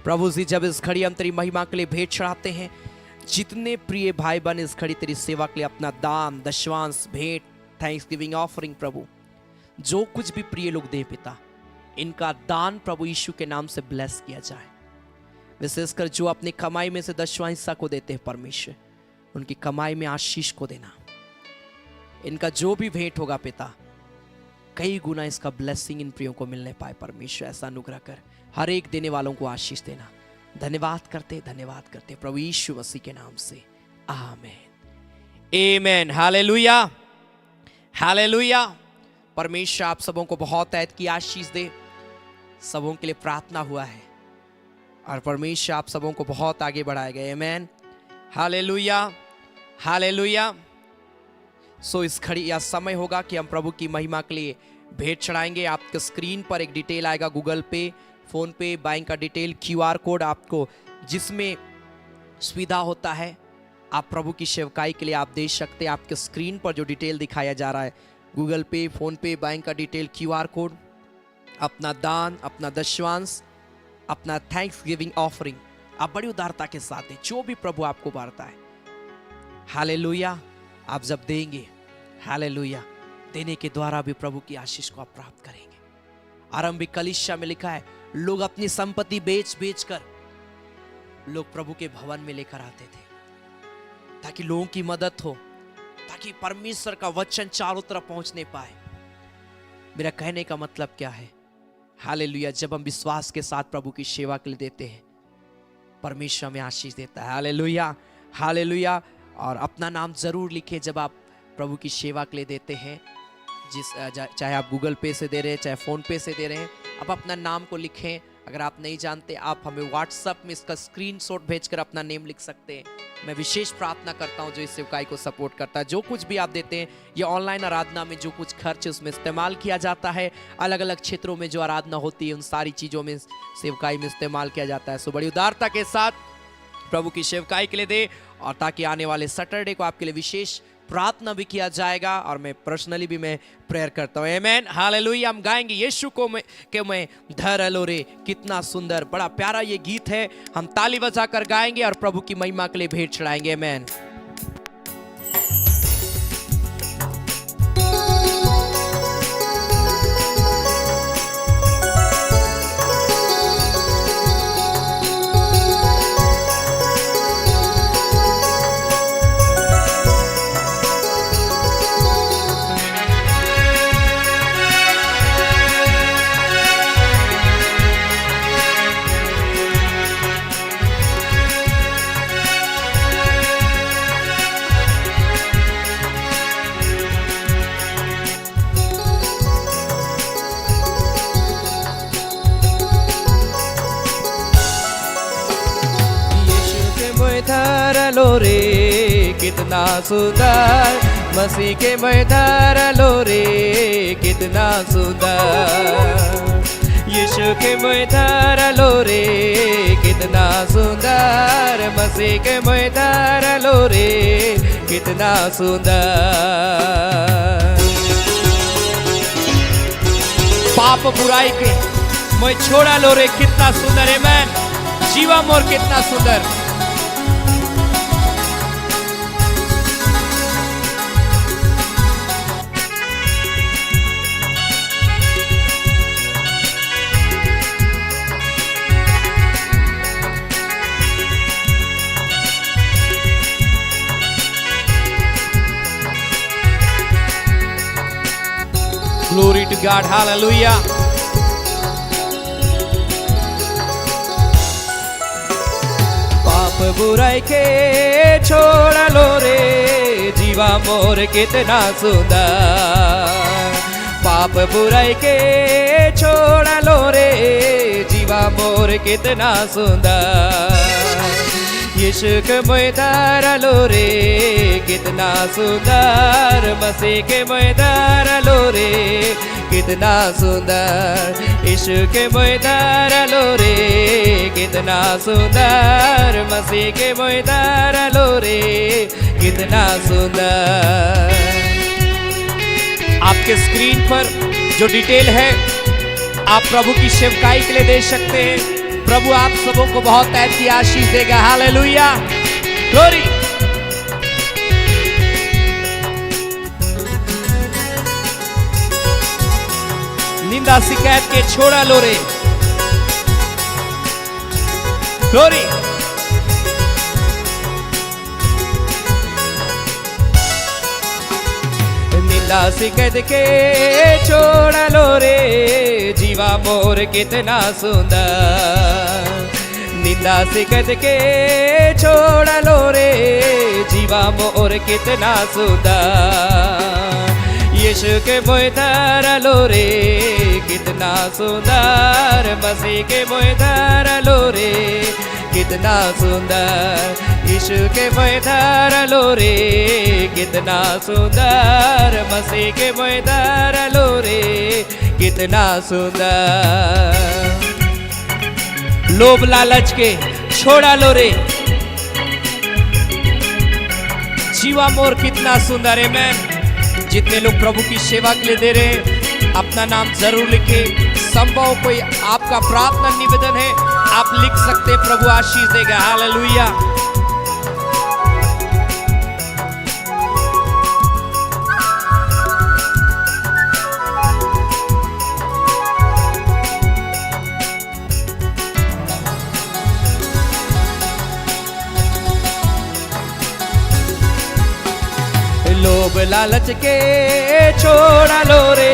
Speaker 1: प्रभु जी। जब इस घड़ी हम तेरी महिमा के लिए भेंट चढ़ाते हैं, जितने प्रिय भाई बहन इस घड़ी तेरी सेवा के लिए अपना दान, दशवांश, भेंट, थैंक्स गिविंग ऑफरिंग प्रभु, जो कुछ भी प्रिय लोग दे पिता, इनका दान प्रभु यीशु के नाम से ब्लेस किया जाए। विशेषकर जो अपनी कमाई में से 10वां हिस्सा को देते हैं परमेश्वर, उनकी कमाई में आशीष को देना। इनका जो भी भेंट होगा पिता, कई गुना इसका ब्लेसिंग इन प्रियों को मिलने पाए परमेश्वर। ऐसा अनुग्रह कर, हर एक देने वालों को आशीष देना। धन्यवाद करते प्रभु यीशु मसीह के नाम से, आमीन।
Speaker 3: आमेन। Hallelujah, hallelujah.
Speaker 1: परमेश्वर आप सबों को बहुत ऐद की आशीष दे। सबों के लिए प्रार्थना हुआ है और परमेश्वर आप सबों को बहुत आगे बढ़ाएगा। आमीन,
Speaker 3: हालेलुया, हालेलुया।
Speaker 1: सो इस घड़ी या समय होगा कि हम प्रभु की महिमा के लिए भेंट चढ़ाएंगे। आपके स्क्रीन पर एक डिटेल आएगा, गूगल पे, फोन पे, बैंक का डिटेल, QR कोड, आपको जिसमें सुविधा होता है आप प्रभु की सेवकाई के लिए आप दे सकते हैं। आपके स्क्रीन पर जो डिटेल दिखाया जा रहा है, गूगल पे, फोन पे, बैंक का डिटेल, QR कोड, अपना दान, अपना दशवांश, अपना थैंक्स गिविंग ऑफरिंग आप बड़ी उदारता के साथ दें, जो भी प्रभु आपको बांटता है। हालेलुया। आप जब देंगे, हालेलुया, देने के द्वारा भी प्रभु की आशीष को आप प्राप्त करेंगे। आरंभिक कलीसिया में लिखा है, लोग अपनी संपत्ति बेच बेच कर लोग प्रभु के भवन में लेकर आते थे ताकि लोगों की मदद हो, ताकि परमेश्वर का वचन चारों तरफ पहुंचने पाए। मेरा कहने का मतलब क्या है? हालेलुया, जब हम विश्वास के साथ प्रभु की सेवा के लिए देते हैं, परमेश्वर हमें आशीष देता है। Hallelujah, hallelujah. और अपना नाम जरूर लिखें जब आप प्रभु की सेवा के लिए देते हैं। चाहे आप गूगल पे से दे रहे हैं, चाहे फोन पे से दे रहे हैं, आप अपना नाम को लिखें। अगर आप नहीं जानते, आप हमें व्हाट्सएप में इसका स्क्रीनशॉट भेजकर अपना नेम लिख सकते हैं। मैं विशेष प्रार्थना करता हूं जो इस सेवकाई को सपोर्ट करता है। जो कुछ भी आप देते हैं, ये ऑनलाइन आराधना में जो कुछ खर्च है उसमें इस्तेमाल किया जाता है। अलग अलग क्षेत्रों में जो आराधना होती है उन सारी चीज़ों में सेवकाई में इस्तेमाल किया जाता है। सो बड़ी उदारता के साथ प्रभु की सेवकाई के लिए दे, और ताकि आने वाले सैटरडे को आपके लिए विशेष प्रार्थना भी किया जाएगा। और मैं पर्सनली भी मैं प्रेयर करता हूँ। आमेन, हालेलुया। हम गाएंगे यीशु को मैं धरलो रे, कितना सुंदर, बड़ा प्यारा ये गीत है। हम ताली बजाकर गाएंगे और प्रभु की महिमा के लिए भेंट चढ़ाएंगे। आमेन।
Speaker 3: धरलो रे, कितना सुंदर, मसीह के मैं धरलो रे, कितना सुंदर, यीशु के मैं धरलो रे, कितना सुंदर, मसीह के मैं धरलो रे, कितना सुंदर।
Speaker 1: पाप बुराई के मैं छोड़ा लो रे, कितना सुंदर है। मैं जीवा मोर कितना सुंदर।
Speaker 3: Glory to God, hallelujah. पाप बुराई के छोड़ लो रे, जीवा मोर कितना सुंदर। पाप बुराई के छोड़ लो रे, जीवा मोर कितना सुंदर। यीशु के मैं धरलो रे, कितना सुंदर, मसीह के मैं धरलो रे, कितना सुंदर, यीशु के मैं धरलो रे, कितना सुंदर, मसीह के मैं धरलो रे, कितना सुंदर। आपके स्क्रीन पर जो डिटेल है आप प्रभु की सेवकाई के लिए दे सकते हैं। प्रभु आप सबों को बहुत ऐसी आशीष देगा। Hallelujah, glory. निंदा शिकायत के छोड़ा लो रे, ग्लोरी। निंदा शिकायत के छोड़ा लो रे, जीवा मोर कितना सुंदर। निंदा से कद के छोड़ा लो रे जीवा मोर कितना सुंदर यीशु के मोय धारा लो रे कितना सुंदर मसीह के मोय धारा लो रे कितना सुंदर यीशु के मोय धारा लो रे कितना सुंदर मसीह के मोय धारा लो रे कितना सुंदर लोभ लालच के छोड़ा लो रे जीवा मोर कितना सुंदर है। मैं जितने लोग प्रभु की सेवा के लिए दे रहे हैं अपना नाम जरूर लिखे। संभव कोई आपका प्रार्थना निवेदन है आप लिख सकते हैं, प्रभु आशीष देगा। हालेलुया। लोभ लालच के छोड़ा लो रे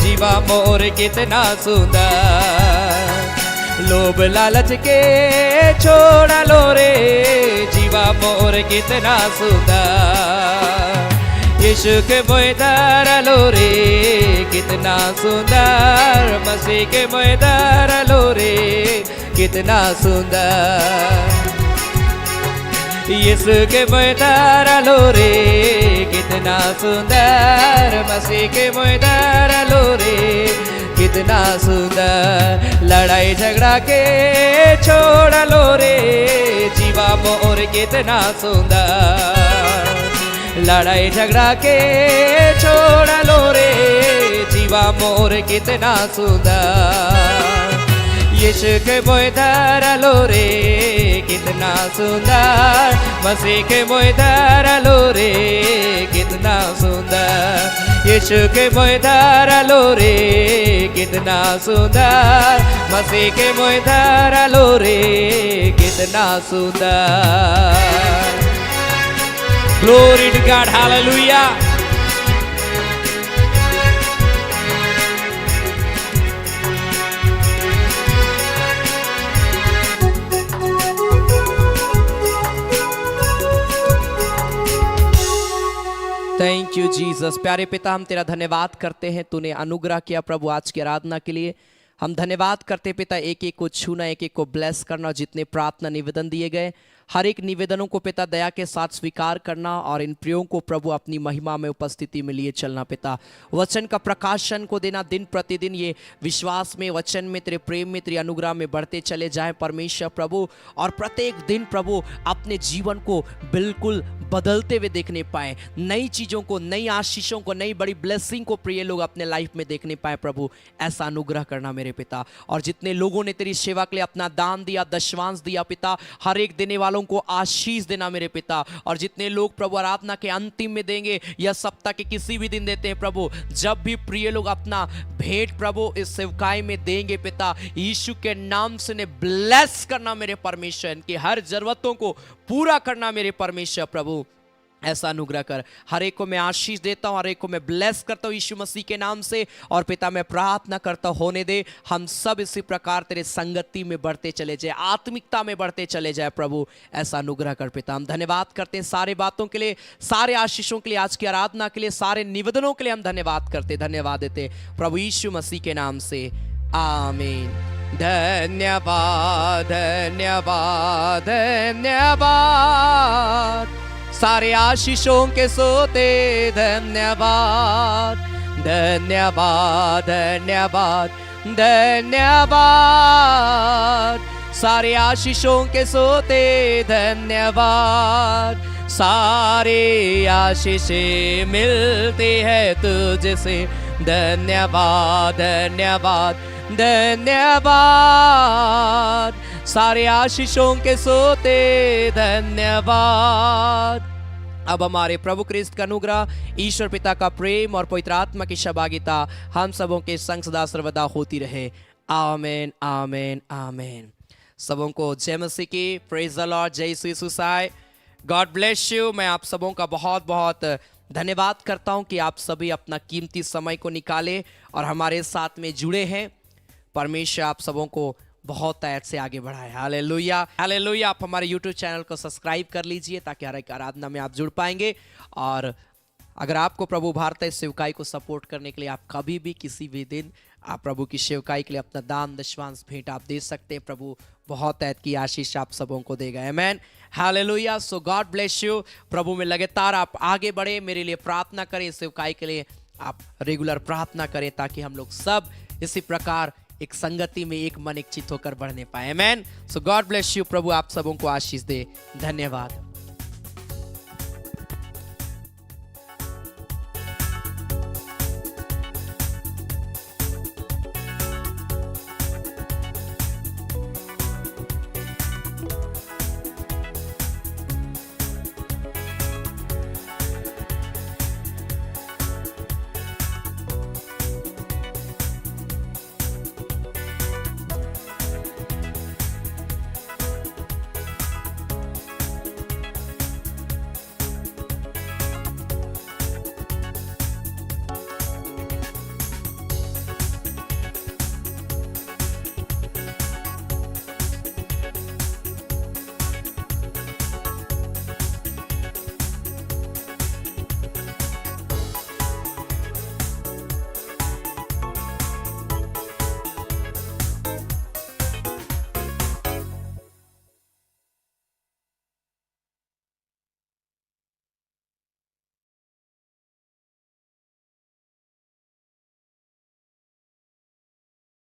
Speaker 3: जीवा मोर कितना सुंदर लोभ लालच के छोड़ा लो रे जीवा मोर कितना सुंदर यीशु के मोय धारा लो रे कितना सुंदर मसीह के मोय धारा लो रे कितना सुंदर यीशु के मोय धारा लो रे कितना सुंदर मसीह के मोय धारा लो रे कितना सुंदर लड़ाई झगड़ा के छोड़ा लो रे जीवा मोर कितना सुंदर लड़ाई झगड़ा के छोड़ा लो रे जीवा मोर कितना सुंदर यीशु के मोय धारा लो रे कितना सुंदर मसीह के मोय धारा लो रे कितना सुंदर यीशु के मोय धारा लो रे कितना सुंदर मसीह के मोय धारा लो रे कितना सुंदर। Glory to God. Hallelujah. Thank you Jesus. प्यारे पिता हम तेरा धन्यवाद करते हैं, तूने अनुग्रह किया प्रभु आज की आराधना के लिए। हम धन्यवाद करते पिता एक एक को छूना, एक एक को ब्लेस करना, जितने प्रार्थना निवेदन दिए गए हर एक निवेदनों को पिता दया के साथ स्वीकार करना और इन प्रियों को प्रभु अपनी महिमा में उपस्थिति में लिए चलना। पिता वचन का प्रकाशन को देना, दिन प्रतिदिन ये विश्वास में वचन में तेरे प्रेम में तेरे अनुग्रह में बढ़ते चले जाएं परमेश्वर प्रभु, और प्रत्येक दिन प्रभु अपने जीवन को बिल्कुल बदलते हुए देखने पाए, नई चीज़ों को, नई आशीषों को, नई बड़ी ब्लेसिंग को प्रिय लोग अपने लाइफ में देखने पाए प्रभु। ऐसा अनुग्रह करना मेरे पिता। और जितने लोगों ने तेरी सेवा के लिए अपना दान दिया, दशवांश दिया पिता, हर एक देने वालों को आशीष देना मेरे पिता। और जितने लोग प्रभु आराधना के अंतिम में देंगे या सप्ताह के किसी भी दिन देते हैं प्रभु, जब भी प्रिय लोग अपना भेंट प्रभु इस सेवकाई में देंगे पिता, यीशु के नाम से ने ब्लेस करना मेरे परमेश्वर, इनकी हर जरूरतों को पूरा करना मेरे परमेश्वर प्रभु। ऐसा अनुग्रह कर। हर एक को मैं आशीष देता हूँ, हर एक को मैं ब्लेस करता हूँ यीशु मसीह के नाम से। और पिता मैं प्रार्थना करता हूँ होने दे हम सब इसी प्रकार तेरे संगति में बढ़ते चले जाए, आत्मिकता में बढ़ते चले जाए प्रभु। ऐसा अनुग्रह कर पिता। हम धन्यवाद करते हैं सारे बातों के लिए, सारे आशीषों के लिए, आज की आराधना के लिए, सारे निवेदनों के लिए हम धन्यवाद करते, धन्यवाद देते प्रभु यीशु मसीह के नाम से। आमीन। धन्यवाद धन्यवाद धन्यवाद, सारे आशीषों के सोते धन्यवाद धन्यवाद धन्यवाद धन्यवाद, सारे आशीषों के सोते धन्यवाद। सारे आशीषें मिलते हैं तुझसे धन्यवाद धन्यवाद धन्यवाद, सारे आशीषों के सोते धन्यवाद। अब हमारे प्रभु क्रिस्त का अनुग्रह, ईश्वर पिता का प्रेम और पवित्र आत्मा की सहभागिता हम सबों के संग सदा सर्वदा होती रहे। आमीन आमीन आमीन। सबों को जय मसीह की। Praise the Lord. जय यीशु मसीह। God bless you. मैं आप सबों का बहुत बहुत धन्यवाद करता हूं कि आप सभी अपना कीमती समय को निकाले और हमारे साथ में जुड़े हैं। परमेश्वर आप सबों को
Speaker 1: बहुत ऐड से आगे बढ़ाए। Hallelujah, hallelujah. आप हमारे YouTube चैनल को सब्सक्राइब कर लीजिए ताकि हर एक आराधना में आप जुड़ पाएंगे। और अगर आपको प्रभु भारतीय सेवकाई को सपोर्ट करने के लिए आप कभी भी किसी भी दिन आप प्रभु की सेवकाई के लिए अपना दान दशवांश भेंट आप दे सकते हैं। प्रभु बहुत ऐद की आशीष आप सबों को देगा। Amen, hallelujah. So God bless you. प्रभु में लगातार आप आगे बढ़े, मेरे लिए प्रार्थना करें, सेवकाई के लिए आप रेगुलर प्रार्थना करें ताकि हम लोग सब इसी प्रकार एक संगति में एक मन एक चित होकर बढ़ने पाए। आमेन। सो गॉड ब्लेस यू। प्रभु आप सबों को आशीष दे। धन्यवाद।